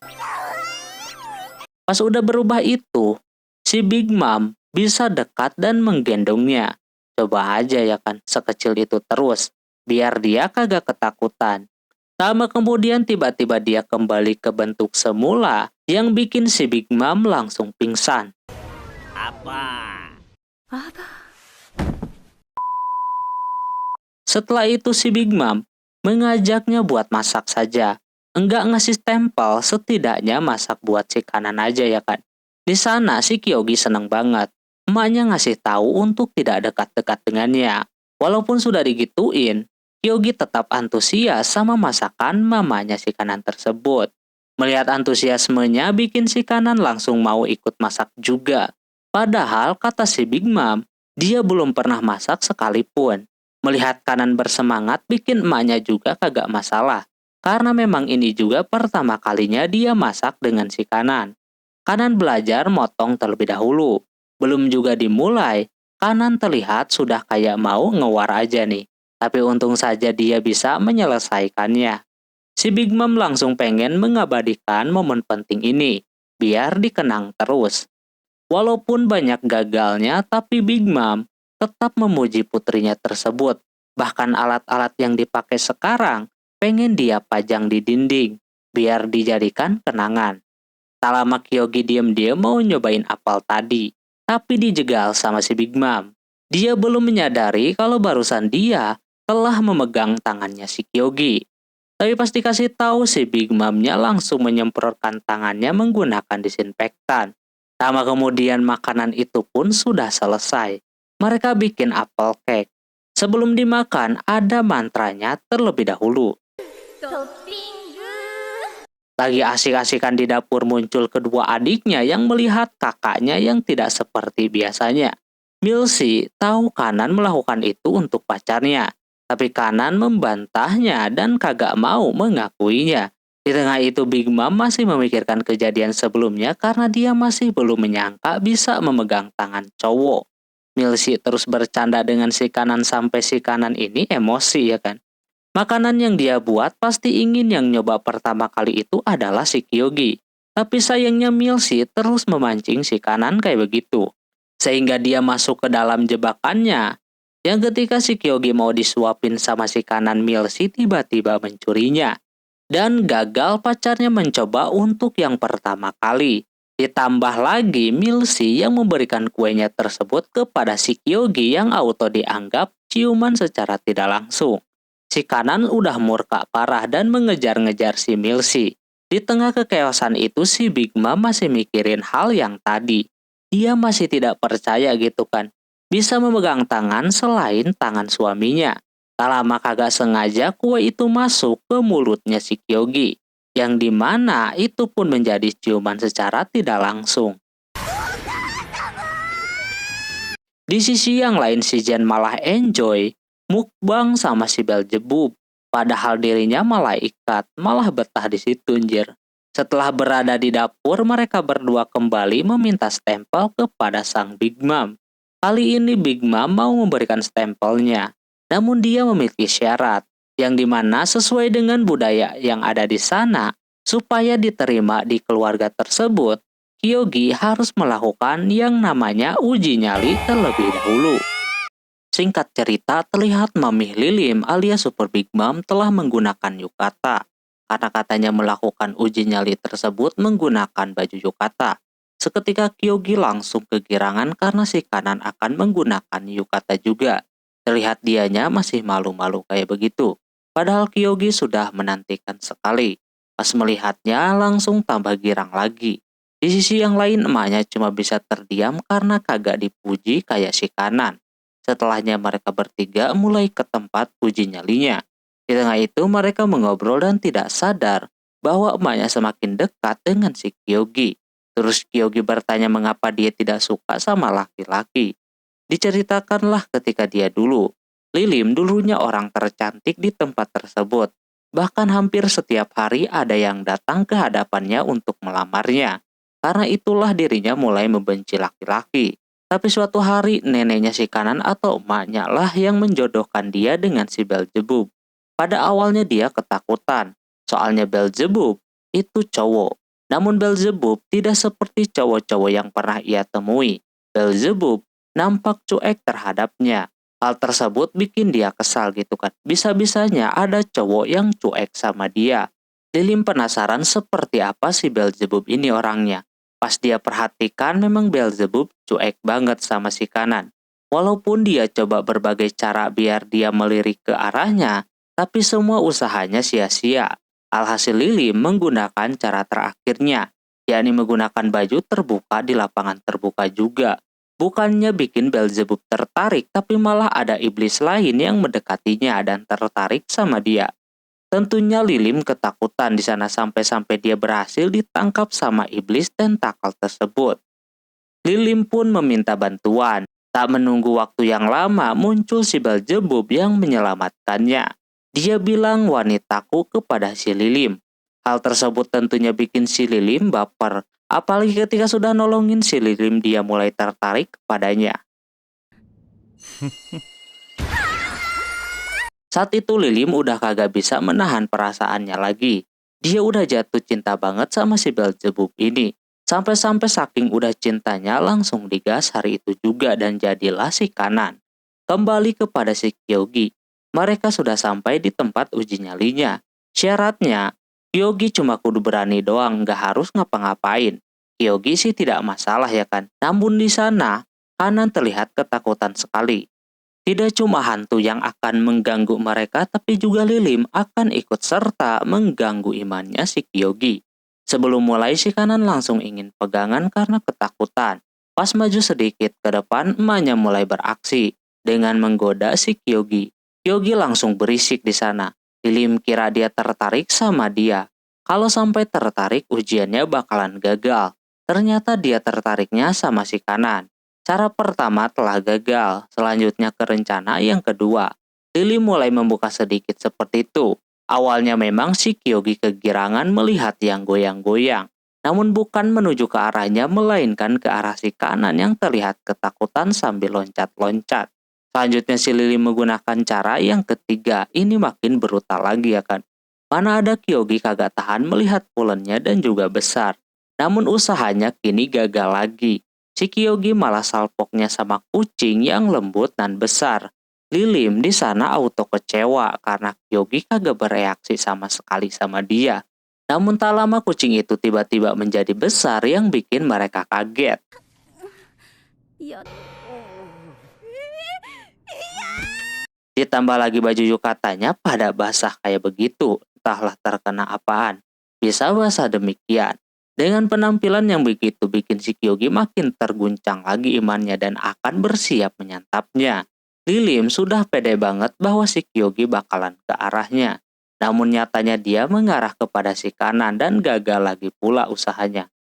Pas udah berubah itu, si Big Mom bisa dekat dan menggendongnya. Coba aja ya kan, sekecil itu terus. Biar dia kagak ketakutan. Lama kemudian tiba-tiba dia kembali ke bentuk semula yang bikin si Big Mom langsung pingsan. Setelah itu si Big Mom mengajaknya buat masak saja. Enggak ngasih stempel, setidaknya masak buat si Kanan aja ya kan. Di sana si Kyogi seneng banget. Emaknya ngasih tahu untuk tidak dekat-dekat dengannya. Walaupun sudah digituin, Kyogi tetap antusias sama masakan mamanya si Kanan tersebut. Melihat antusiasmenya bikin si Kanan langsung mau ikut masak juga. Padahal kata si Big Mom, dia belum pernah masak sekalipun. Melihat Kanan bersemangat bikin emaknya juga kagak masalah. Karena memang ini juga pertama kalinya dia masak dengan si Kanan. Kanan belajar motong terlebih dahulu. Belum juga dimulai, Kanan terlihat sudah kayak mau ngewar aja nih. Tapi untung saja dia bisa menyelesaikannya. Si Big Mom langsung pengen mengabadikan momen penting ini, biar dikenang terus. Walaupun banyak gagalnya, tapi Big Mom tetap memuji putrinya tersebut. Bahkan alat-alat yang dipakai sekarang, pengen dia pajang di dinding, biar dijadikan kenangan. Tak lama Kyogi diem-diem mau nyobain apel tadi, tapi dijegal sama si Big Mom. Dia belum menyadari kalau barusan dia telah memegang tangannya si Kyogi. Tapi pas dikasih tahu si Big Mom-nya langsung menyemprotkan tangannya menggunakan disinfektan. Lama kemudian makanan itu pun sudah selesai. Mereka bikin apple cake. Sebelum dimakan ada mantranya terlebih dahulu. Lagi asik-asikan di dapur muncul kedua adiknya yang melihat kakaknya yang tidak seperti biasanya. Milsi tahu Kanan melakukan itu untuk pacarnya. Tapi Kanan membantahnya dan kagak mau mengakuinya. Di tengah itu Big Mom masih memikirkan kejadian sebelumnya karena dia masih belum menyangka bisa memegang tangan cowok. Milsi terus bercanda dengan si Kanan sampai si Kanan ini emosi ya kan. Makanan yang dia buat pasti ingin yang nyoba pertama kali itu adalah si Kyogi. Tapi sayangnya Milsi terus memancing si Kanan kayak begitu. Sehingga dia masuk ke dalam jebakannya. Yang ketika si Kyogi mau disuapin sama si Kanan, Milsi tiba-tiba mencurinya. Dan gagal pacarnya mencoba untuk yang pertama kali. Ditambah lagi Milsi yang memberikan kuenya tersebut kepada si Kyogi yang auto dianggap ciuman secara tidak langsung. Si Kanan udah murka parah dan mengejar-ngejar si Milsi. Di tengah kekeosan itu si Big Mom masih mikirin hal yang tadi. Dia masih tidak percaya gitu kan. Bisa memegang tangan selain tangan suaminya. Tak lama kagak sengaja kue itu masuk ke mulutnya si Kyogi. Yang dimana itu pun menjadi ciuman secara tidak langsung. Di sisi yang lain si Jen malah enjoy mukbang sama si Beelzebub. Padahal dirinya malaikat, malah betah di situ anjir. Setelah berada di dapur, mereka berdua kembali meminta stempel kepada sang Big Mom. Kali ini Big Mom mau memberikan stempelnya. Namun dia memiliki syarat, yang dimana sesuai dengan budaya yang ada di sana, supaya diterima di keluarga tersebut, Kyogi harus melakukan yang namanya uji nyali terlebih dahulu. Singkat cerita, terlihat Mami Lilim alias Super Big Mom telah menggunakan yukata. Karena katanya melakukan uji nyali tersebut menggunakan baju yukata. Seketika Kyogi langsung kegirangan karena si Kanan akan menggunakan yukata juga. Terlihat dianya masih malu-malu kayak begitu. Padahal Kyogi sudah menantikan sekali. Pas melihatnya langsung tambah girang lagi. Di sisi yang lain emaknya cuma bisa terdiam karena kagak dipuji kayak si Kanan. Setelahnya mereka bertiga mulai ke tempat uji nyalinya. Di tengah itu mereka mengobrol dan tidak sadar bahwa emaknya semakin dekat dengan si Kyogi. Terus Kyogi bertanya mengapa dia tidak suka sama laki-laki. Diceritakanlah ketika dia dulu. Lilim dulunya orang tercantik di tempat tersebut. Bahkan hampir setiap hari ada yang datang ke hadapannya untuk melamarnya. Karena itulah dirinya mulai membenci laki-laki. Tapi suatu hari neneknya si Kanan atau emaknya lah yang menjodohkan dia dengan si Beelzebub. Pada awalnya dia ketakutan, soalnya Beelzebub itu cowok. Namun Beelzebub tidak seperti cowok-cowok yang pernah ia temui. Beelzebub nampak cuek terhadapnya. Hal tersebut bikin dia kesal gitu kan. Bisa-bisanya ada cowok yang cuek sama dia. Lilim penasaran seperti apa si Beelzebub ini orangnya. Pas dia perhatikan memang Beelzebub cuek banget sama si Kanan. Walaupun dia coba berbagai cara biar dia melirik ke arahnya, tapi semua usahanya sia-sia. Alhasil Lilim menggunakan cara terakhirnya, yakni menggunakan baju terbuka di lapangan terbuka juga. Bukannya bikin Beelzebub tertarik, tapi malah ada iblis lain yang mendekatinya dan tertarik sama dia. Tentunya Lilim ketakutan di sana sampai-sampai dia berhasil ditangkap sama iblis tentakel tersebut. Lilim pun meminta bantuan. Tak menunggu waktu yang lama muncul si Beelzebub yang menyelamatkannya. Dia bilang wanitaku kepada si Lilim. Hal tersebut tentunya bikin si Lilim baper. Apalagi ketika sudah nolongin si Lilim dia mulai tertarik kepadanya. Saat itu Lilim udah kagak bisa menahan perasaannya lagi. Dia udah jatuh cinta banget sama si Beelzebub ini. Sampai-sampai saking udah cintanya langsung digas hari itu juga dan jadilah si Kanan. Kembali kepada si Kyogi. Mereka sudah sampai di tempat uji nyalinya. Syaratnya, Kyogi cuma kudu berani doang, gak harus ngapa-ngapain. Kyogi sih tidak masalah ya kan. Namun di sana, Kanan terlihat ketakutan sekali. Tidak cuma hantu yang akan mengganggu mereka, tapi juga Lilim akan ikut serta mengganggu imannya si Kyogi. Sebelum mulai si Kanan langsung ingin pegangan karena ketakutan. Pas maju sedikit ke depan, emaknya mulai beraksi dengan menggoda si Kyogi. Kyogi langsung berisik di sana. Lilim kira dia tertarik sama dia. Kalau sampai tertarik, ujiannya bakalan gagal. Ternyata dia tertariknya sama si Kanan. Cara pertama telah gagal, selanjutnya ke rencana yang kedua. Lilim mulai membuka sedikit seperti itu. Awalnya memang si Kyogi kegirangan melihat yang goyang-goyang. Namun bukan menuju ke arahnya, melainkan ke arah si Kanan yang terlihat ketakutan sambil loncat-loncat. Selanjutnya si Lilim menggunakan cara yang ketiga, ini makin brutal lagi ya kan. Mana ada Kyogi kagak tahan melihat pulennya dan juga besar. Namun usahanya kini gagal lagi. Si Kyogi malah salpoknya sama kucing yang lembut dan besar. Lilim di sana auto kecewa karena Kyogi kagak bereaksi sama sekali sama dia. Namun tak lama kucing itu tiba-tiba menjadi besar yang bikin mereka kaget. いや Ditambah lagi baju yukatanya pada basah kayak begitu, entahlah terkena apaan. Bisa basah demikian. Dengan penampilan yang begitu bikin si Kyogi makin terguncang lagi imannya dan akan bersiap menyantapnya. Lilim sudah pede banget bahwa si Kyogi bakalan ke arahnya. Namun nyatanya dia mengarah kepada si kanan dan gagal lagi pula usahanya.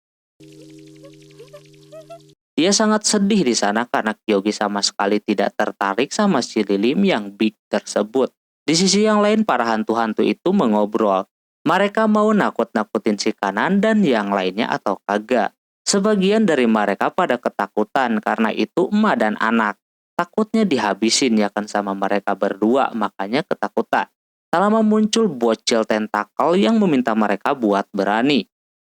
Dia sangat sedih di sana karena Kyogi sama sekali tidak tertarik sama si Lilim yang big tersebut. Di sisi yang lain para hantu-hantu itu mengobrol. Mereka mau nakut-nakutin si kanan dan yang lainnya atau kagak. Sebagian dari mereka pada ketakutan karena itu emak dan anak. Takutnya dihabisin ya kan sama mereka berdua, makanya ketakutan. Tak lama muncul bocil tentakel yang meminta mereka buat berani.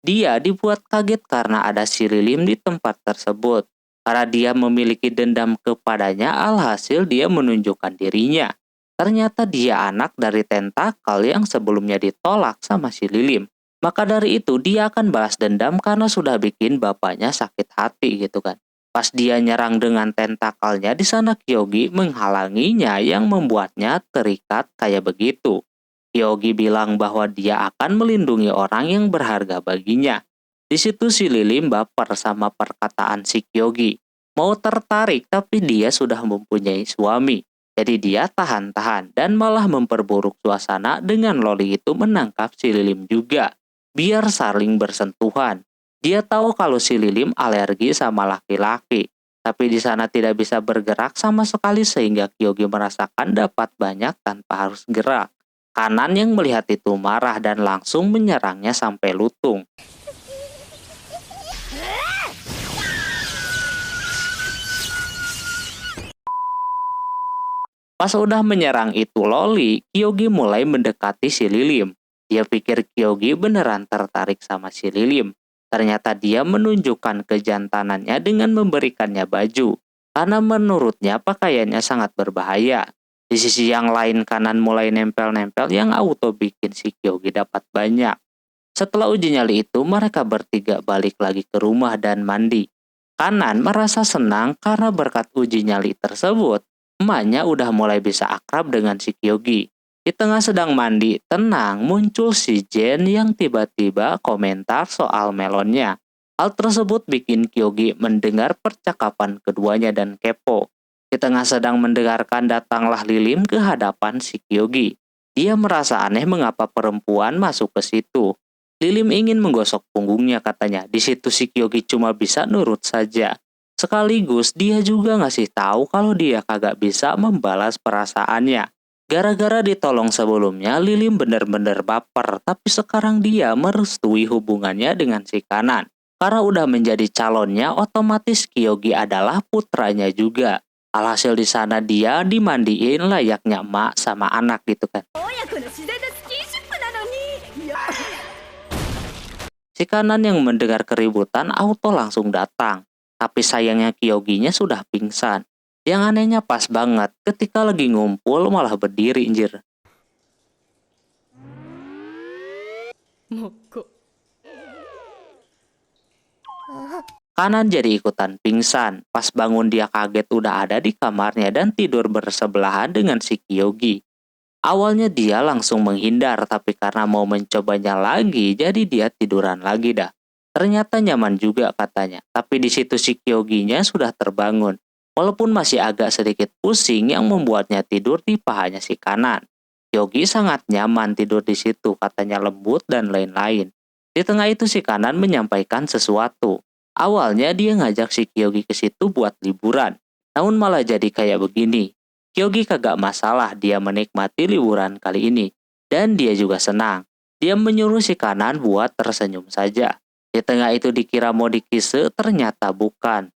Dia dibuat kaget karena ada si Lilim di tempat tersebut. Karena dia memiliki dendam kepadanya, alhasil dia menunjukkan dirinya. Ternyata dia anak dari tentakel yang sebelumnya ditolak sama si Lilim. Maka dari itu dia akan balas dendam karena sudah bikin bapaknya sakit hati gitu kan. Pas dia nyerang dengan tentakelnya, di sana Kyogi menghalanginya yang membuatnya terikat kayak begitu. Kyogi bilang bahwa dia akan melindungi orang yang berharga baginya. Di situ si Lilim baper sama perkataan si Kyogi. Mau tertarik tapi dia sudah mempunyai suami. Jadi dia tahan-tahan dan malah memperburuk suasana dengan loli itu menangkap si Lilim juga. Biar saling bersentuhan. Dia tahu kalau si Lilim alergi sama laki-laki. Tapi di sana tidak bisa bergerak sama sekali sehingga Kyogi merasakan dapat banyak tanpa harus gerak. Kanan yang melihat itu marah dan langsung menyerangnya sampai lutung. Pas udah menyerang itu loli, Kyogi mulai mendekati si Lilim. Dia pikir Kyogi beneran tertarik sama si Lilim. Ternyata dia menunjukkan kejantanannya dengan memberikannya baju. Karena menurutnya pakaiannya sangat berbahaya. Di sisi yang lain kanan mulai nempel-nempel yang auto bikin si Kyogi dapat banyak. Setelah uji nyali itu mereka bertiga balik lagi ke rumah dan mandi. Kanan merasa senang karena berkat uji nyali tersebut, emaknya udah mulai bisa akrab dengan si Kyogi. Di tengah sedang mandi, tenang muncul si Jen yang tiba-tiba komentar soal melonnya. Hal tersebut bikin Kyogi mendengar percakapan keduanya dan kepo. Di tengah sedang mendengarkan datanglah Lilim ke hadapan si Kyogi. Dia merasa aneh mengapa perempuan masuk ke situ. Lilim ingin menggosok punggungnya katanya. Di situ si Kyogi cuma bisa nurut saja. Sekaligus dia juga ngasih tahu kalau dia kagak bisa membalas perasaannya. Gara-gara ditolong sebelumnya, Lilim bener-bener baper, tapi sekarang dia merestui hubungannya dengan si kanan. Karena udah menjadi calonnya, otomatis Kyogi adalah putranya juga. Alhasil di sana dia dimandiin layaknya emak sama anak gitu kan. 親子の自然なスキンシップなのにいや Si kanan yang mendengar keributan auto langsung datang. Tapi sayangnya Kyoginya sudah pingsan. Yang anehnya pas banget, ketika lagi ngumpul malah berdiri anjir. もっこ Kanan jadi ikutan pingsan. Pas bangun dia kaget udah ada di kamarnya dan tidur bersebelahan dengan si Kyogi. Awalnya dia langsung menghindar, tapi karena mau mencobanya lagi, jadi dia tiduran lagi dah. Ternyata nyaman juga katanya. Tapi di situ si Kyoginya sudah terbangun. Walaupun masih agak sedikit pusing yang membuatnya tidur di pahanya si kanan. Kyogi sangat nyaman tidur di situ, katanya lembut dan lain-lain. Di tengah itu si kanan menyampaikan sesuatu. Awalnya dia ngajak si Kyogi ke situ buat liburan. Namun malah jadi kayak begini. Kyogi kagak masalah dia menikmati liburan kali ini. Dan dia juga senang. Dia menyuruh si kanan buat tersenyum saja. Di tengah itu dikira mau dikise, ternyata bukan.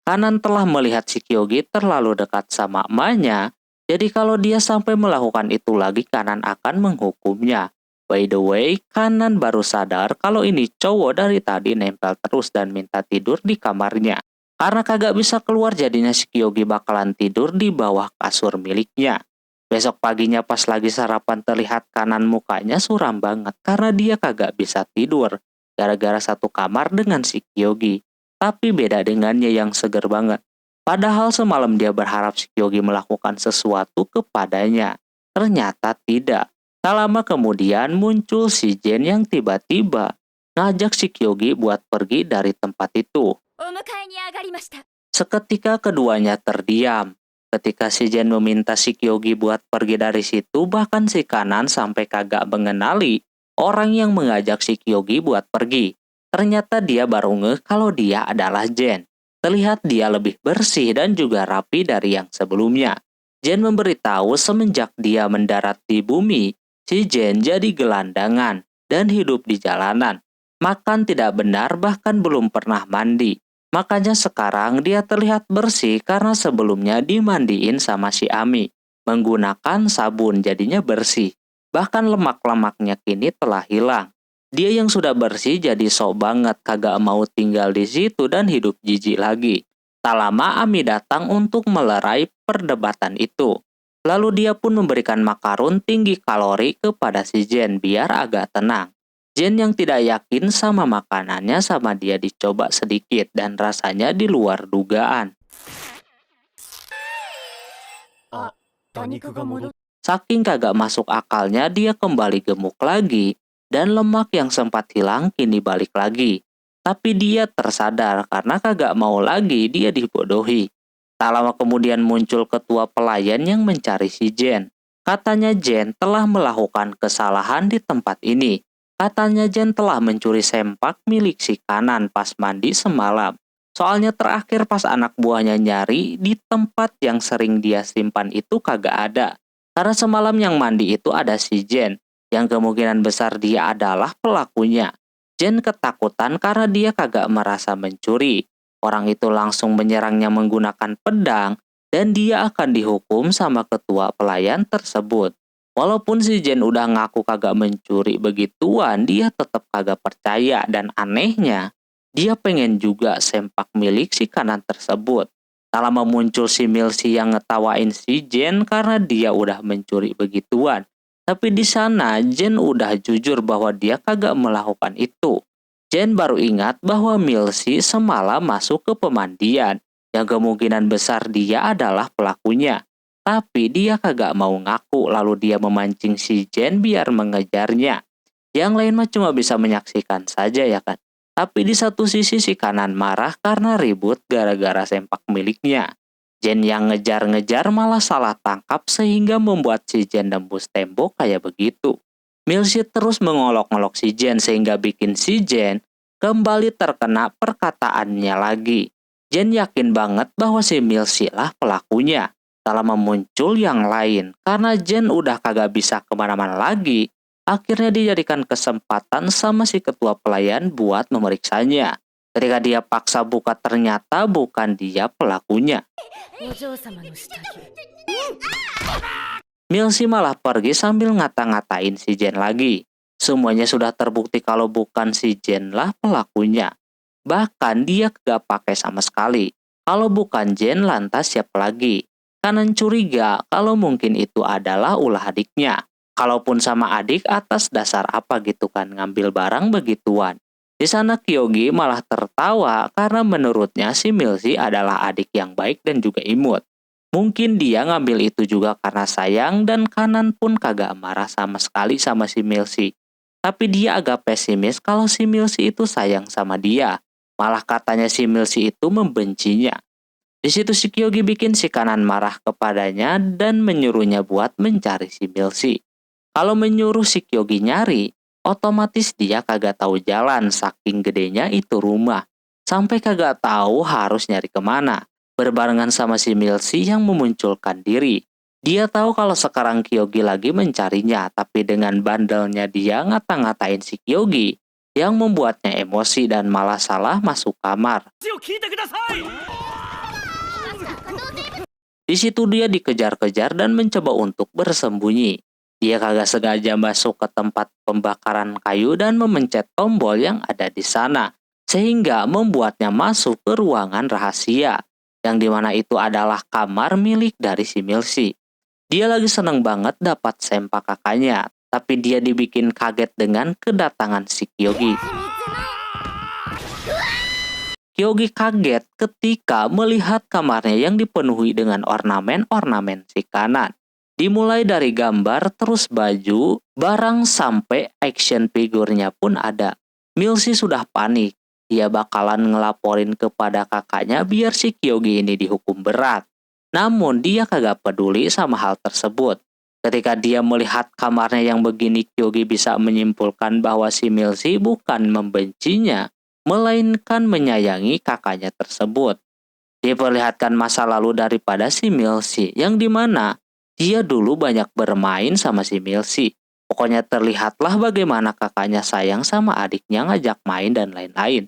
Kanan telah melihat si Kyogi terlalu dekat sama emaknya, jadi kalau dia sampai melakukan itu lagi Kanan akan menghukumnya. By the way, Kanan baru sadar kalau ini cowok dari tadi nempel terus dan minta tidur di kamarnya. Karena kagak bisa keluar jadinya si Kyogi bakalan tidur di bawah kasur miliknya. Besok paginya pas lagi sarapan terlihat kanan mukanya suram banget karena dia kagak bisa tidur gara-gara satu kamar dengan si Kyogi. Tapi beda dengannya yang seger banget. Padahal semalam dia berharap si Kyogi melakukan sesuatu kepadanya. Ternyata tidak. Tak lama kemudian muncul si Jen yang tiba-tiba ngajak si Kyogi buat pergi dari tempat itu. お迎えに上がりました。 Seketika keduanya terdiam. Ketika si Jen meminta si Kyogi buat pergi dari situ, bahkan si Kanan sampai kagak mengenali orang yang mengajak si Kyogi buat pergi. Ternyata dia baru ngeh kalau dia adalah Jen. Terlihat dia lebih bersih dan juga rapi dari yang sebelumnya. Jen memberitahu semenjak dia mendarat di bumi, si Jen jadi gelandangan dan hidup di jalanan. Makan tidak benar bahkan belum pernah mandi. Makanya sekarang dia terlihat bersih karena sebelumnya dimandiin sama si Ami. Menggunakan sabun jadinya bersih. Bahkan lemak-lemaknya kini telah hilang. Dia yang sudah bersih jadi sok banget kagak mau tinggal di situ dan hidup jijik lagi. Tak lama Ami datang untuk melerai perdebatan itu. Lalu dia pun memberikan makarun tinggi kalori kepada si Jen biar agak tenang. Jen yang tidak yakin sama makanannya sama dia dicoba sedikit dan rasanya di luar dugaan. Saking kagak masuk akalnya dia kembali gemuk lagi dan lemak yang sempat hilang kini balik lagi. Tapi dia tersadar karena kagak mau lagi dia dibodohi. Tak lama kemudian muncul ketua pelayan yang mencari si Jen. Katanya Jen telah melakukan kesalahan di tempat ini. Katanya Jen telah mencuri sempak milik si Kanan pas mandi semalam. Soalnya terakhir pas anak buahnya nyari, di tempat yang sering dia simpan itu kagak ada. Karena semalam yang mandi itu ada si Jen, yang kemungkinan besar dia adalah pelakunya. Jen ketakutan karena dia kagak merasa mencuri. Orang itu langsung menyerangnya menggunakan pedang, dan dia akan dihukum sama ketua pelayan tersebut. Walaupun si Jen udah ngaku kagak mencuri begituan, dia tetap kagak percaya dan anehnya, dia pengen juga sempak milik si Kanan tersebut. Tak lama muncul si Milsi yang ngetawain si Jen karena dia udah mencuri begituan. Tapi di sana Jen udah jujur bahwa dia kagak melakukan itu. Jen baru ingat bahwa Milsi semalam masuk ke pemandian, yang kemungkinan besar dia adalah pelakunya. Tapi dia kagak mau ngaku lalu dia memancing si Jen biar mengejarnya. Yang lain mah cuma bisa menyaksikan saja ya kan. Tapi di satu sisi si Kanan marah karena ribut gara-gara sempak miliknya. Jen yang ngejar-ngejar malah salah tangkap sehingga membuat si Jen nembus tembok kayak begitu. Milsi terus mengolok-olok si Jen sehingga bikin si Jen kembali terkena perkataannya lagi. Jen yakin banget bahwa si Milsi lah pelakunya. Tak lama muncul yang lain, karena Jen udah kagak bisa kemana-mana lagi, akhirnya dijadikan kesempatan sama si ketua pelayan buat memeriksanya. Ketika dia paksa buka ternyata bukan dia pelakunya. Milsi malah pergi sambil ngata-ngatain si Jen lagi. Semuanya sudah terbukti kalau bukan si Jen lah pelakunya. Bahkan dia gak pakai sama sekali. Kalau bukan Jen lantas siapa lagi? Kanan curiga kalau mungkin itu adalah ulah adiknya. Kalaupun sama adik atas dasar apa gitu kan ngambil barang begituan. Di sana Kyogi malah tertawa karena menurutnya si Milsi adalah adik yang baik dan juga imut. Mungkin dia ngambil itu juga karena sayang dan Kanan pun kagak marah sama sekali sama si Milsi. Tapi dia agak pesimis kalau si Milsi itu sayang sama dia. Malah katanya si Milsi itu membencinya. Di situ si Kyogi bikin si Kanan marah kepadanya dan menyuruhnya buat mencari si Milsi. Kalau menyuruh si Kyogi nyari, otomatis dia kagak tahu jalan saking gedenya itu rumah. Sampai kagak tahu harus nyari kemana. Berbarengan sama si Milsi yang memunculkan diri. Dia tahu kalau sekarang Kyogi lagi mencarinya, tapi dengan bandelnya dia ngata-ngatain si Kyogi yang membuatnya emosi dan malah salah masuk kamar. Di situ dia dikejar-kejar dan mencoba untuk bersembunyi. Dia kagak sengaja masuk ke tempat pembakaran kayu dan memencet tombol yang ada di sana. sehingga membuatnya masuk ke ruangan rahasia, yang dimana itu adalah kamar milik dari si Milsi. Dia lagi seneng banget dapat sempak kakaknya, tapi dia dibikin kaget dengan kedatangan si Kyogi. Kyogi kaget ketika melihat kamarnya yang dipenuhi dengan ornamen-ornamen si Kanan. Dimulai dari gambar, terus baju, barang sampai action figurnya pun ada. Milsi sudah panik. Dia bakalan ngelaporin kepada kakaknya biar si Kyogi ini dihukum berat. Namun dia kagak peduli sama hal tersebut. Ketika dia melihat kamarnya yang begini, Kyogi bisa menyimpulkan bahwa si Milsi bukan membencinya, melainkan menyayangi kakaknya tersebut. Diperlihatkan masa lalu daripada si Milsi, yang dimana dia dulu banyak bermain sama si Milsi. Pokoknya terlihatlah bagaimana kakaknya sayang sama adiknya, ngajak main dan lain-lain.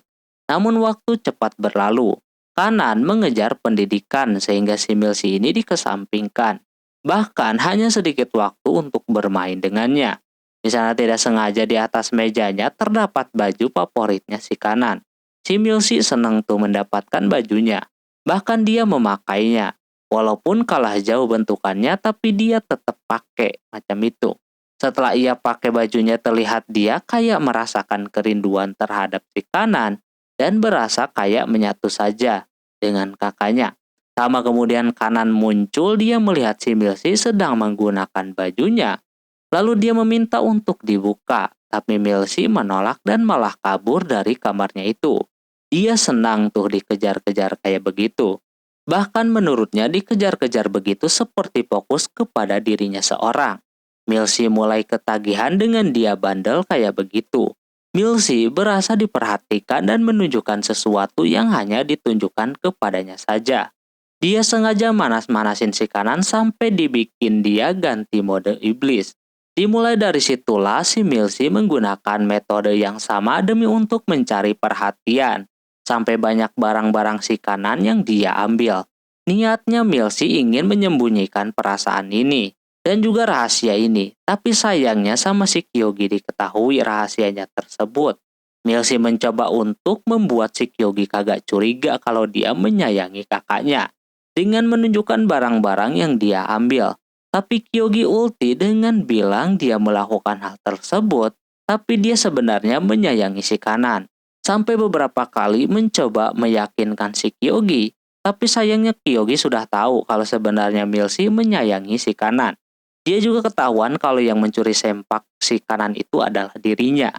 Namun waktu cepat berlalu. Kanan mengejar pendidikan sehingga si Milsi ini dikesampingkan. Bahkan hanya sedikit waktu untuk bermain dengannya. Di sana tidak sengaja di atas mejanya terdapat baju favoritnya si Kanan. Si Milsi senang tuh mendapatkan bajunya. Bahkan dia memakainya. Walaupun kalah jauh bentukannya, tapi dia tetap pakai macam itu. Setelah ia pakai bajunya, terlihat dia kayak merasakan kerinduan terhadap si Kanan dan berasa kayak menyatu saja dengan kakaknya. Sama kemudian Kanan muncul, dia melihat si Milsi sedang menggunakan bajunya. Lalu dia meminta untuk dibuka, tapi Milsi menolak dan malah kabur dari kamarnya itu. Dia senang tuh dikejar-kejar kayak begitu. Bahkan menurutnya dikejar-kejar begitu seperti fokus kepada dirinya seorang. Milsi mulai ketagihan dengan dia bandel kayak begitu. Milsi berasa diperhatikan dan menunjukkan sesuatu yang hanya ditunjukkan kepadanya saja. Dia sengaja manas-manasin si Kanan sampai dibikin dia ganti mode iblis. Dimulai dari situlah si Milsi menggunakan metode yang sama demi untuk mencari perhatian. Sampai banyak barang-barang si Kanan yang dia ambil. Niatnya Milsi ingin menyembunyikan perasaan ini dan juga rahasia ini. Tapi sayangnya sama si Kyogi diketahui rahasianya tersebut. Milsi mencoba untuk membuat si Kyogi kagak curiga kalau dia menyayangi kakaknya dengan menunjukkan barang-barang yang dia ambil. Tapi Kyogi ulti dengan bilang dia melakukan hal tersebut, tapi dia sebenarnya menyayangi si Kanan. Sampai beberapa kali mencoba meyakinkan si Kyogi, tapi sayangnya Kyogi sudah tahu kalau sebenarnya Milsi menyayangi si Kanan. Dia juga ketahuan kalau yang mencuri sempak si Kanan itu adalah dirinya.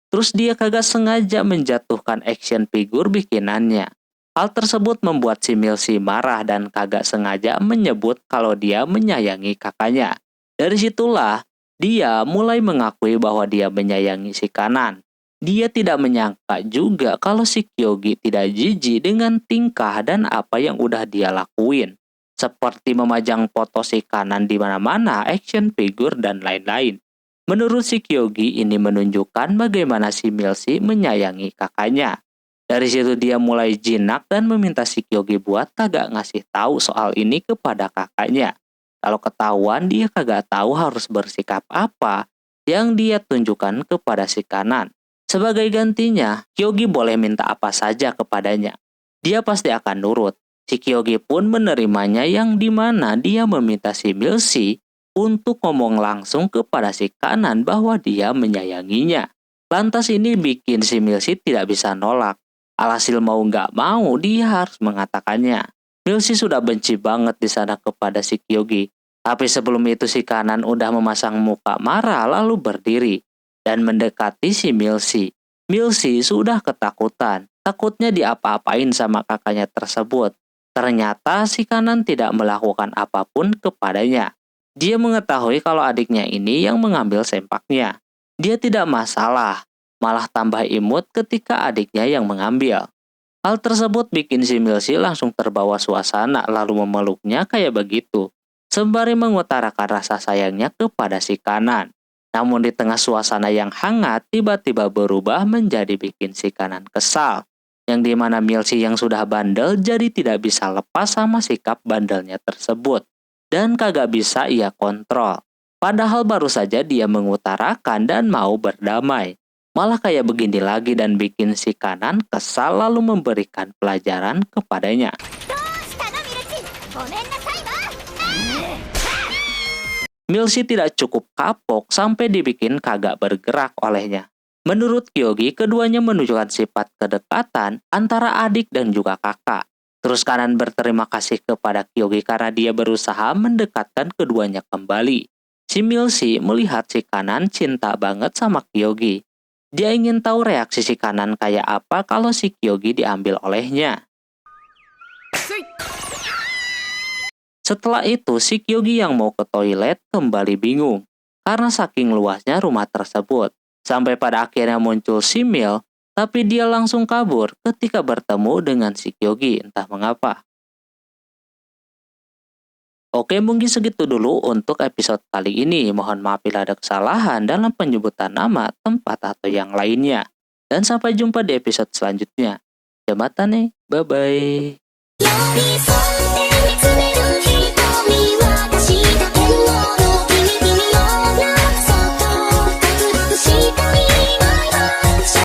Terus dia kagak sengaja menjatuhkan action figure bikinannya. Hal tersebut membuat si Milsi marah dan kagak sengaja menyebut kalau dia menyayangi kakaknya. Dari situlah, dia mulai mengakui bahwa dia menyayangi si Kanan. Dia tidak menyangka juga kalau si Kyogi tidak jijik dengan tingkah dan apa yang udah dia lakuin. Seperti memajang foto si Kanan di mana-mana, action figure, dan lain-lain. Menurut si Kyogi, ini menunjukkan bagaimana si Milsi menyayangi kakaknya. Dari situ dia mulai jinak dan meminta si Kyogi buat kagak ngasih tahu soal ini kepada kakaknya. Kalau ketahuan dia kagak tahu harus bersikap apa yang dia tunjukkan kepada si Kanan. Sebagai gantinya, Kyogi boleh minta apa saja kepadanya. Dia pasti akan nurut. Si Kyogi pun menerimanya yang dimana dia meminta si Milsi untuk ngomong langsung kepada si Kanan bahwa dia menyayanginya. Lantas ini bikin si Milsi tidak bisa nolak. Alhasil mau nggak mau dia harus mengatakannya. Milsi sudah benci banget di sana kepada si Kyogi. Tapi sebelum itu si Kanan udah memasang muka marah lalu berdiri dan mendekati si Milsi. Milsi sudah ketakutan. Takutnya diapa-apain sama kakaknya tersebut. Ternyata si Kanan tidak melakukan apapun kepadanya. Dia mengetahui kalau adiknya ini yang mengambil sempaknya. Dia tidak masalah. Malah tambah imut ketika adiknya yang mengambil. Hal tersebut bikin si Milsi langsung terbawa suasana lalu memeluknya kayak begitu, sembari mengutarakan rasa sayangnya kepada si Kanan. Namun di tengah suasana yang hangat tiba-tiba berubah menjadi bikin si Kanan kesal, yang dimana Milsi yang sudah bandel jadi tidak bisa lepas sama sikap bandelnya tersebut, dan kagak bisa ia kontrol. Padahal baru saja dia mengutarakan dan mau berdamai. malah kayak begini lagi dan bikin si Kanan kesal lalu memberikan pelajaran kepadanya. どうしたのミルチ、ごめんなさいわ。 Milsi tidak cukup kapok sampai dibikin kagak bergerak olehnya. Menurut Kyogi, keduanya menunjukkan sifat kedekatan antara adik dan juga kakak. Terus Kanan berterima kasih kepada Kyogi karena dia berusaha mendekatkan keduanya kembali. Si Milsi melihat si Kanan cinta banget sama Kyogi. Dia ingin tahu reaksi si Kanan kayak apa kalau si Kyogi diambil olehnya. Setelah itu, si Kyogi yang mau ke toilet kembali bingung karena saking luasnya rumah tersebut. Sampai pada akhirnya muncul si Mil, tapi dia langsung kabur ketika bertemu dengan si Kyogi, entah mengapa. Oke, mungkin segitu dulu untuk episode kali ini. Mohon maaf bila ada kesalahan dalam penyebutan nama, tempat, atau yang lainnya. Dan sampai jumpa di episode selanjutnya. Jambatan nih, bye-bye.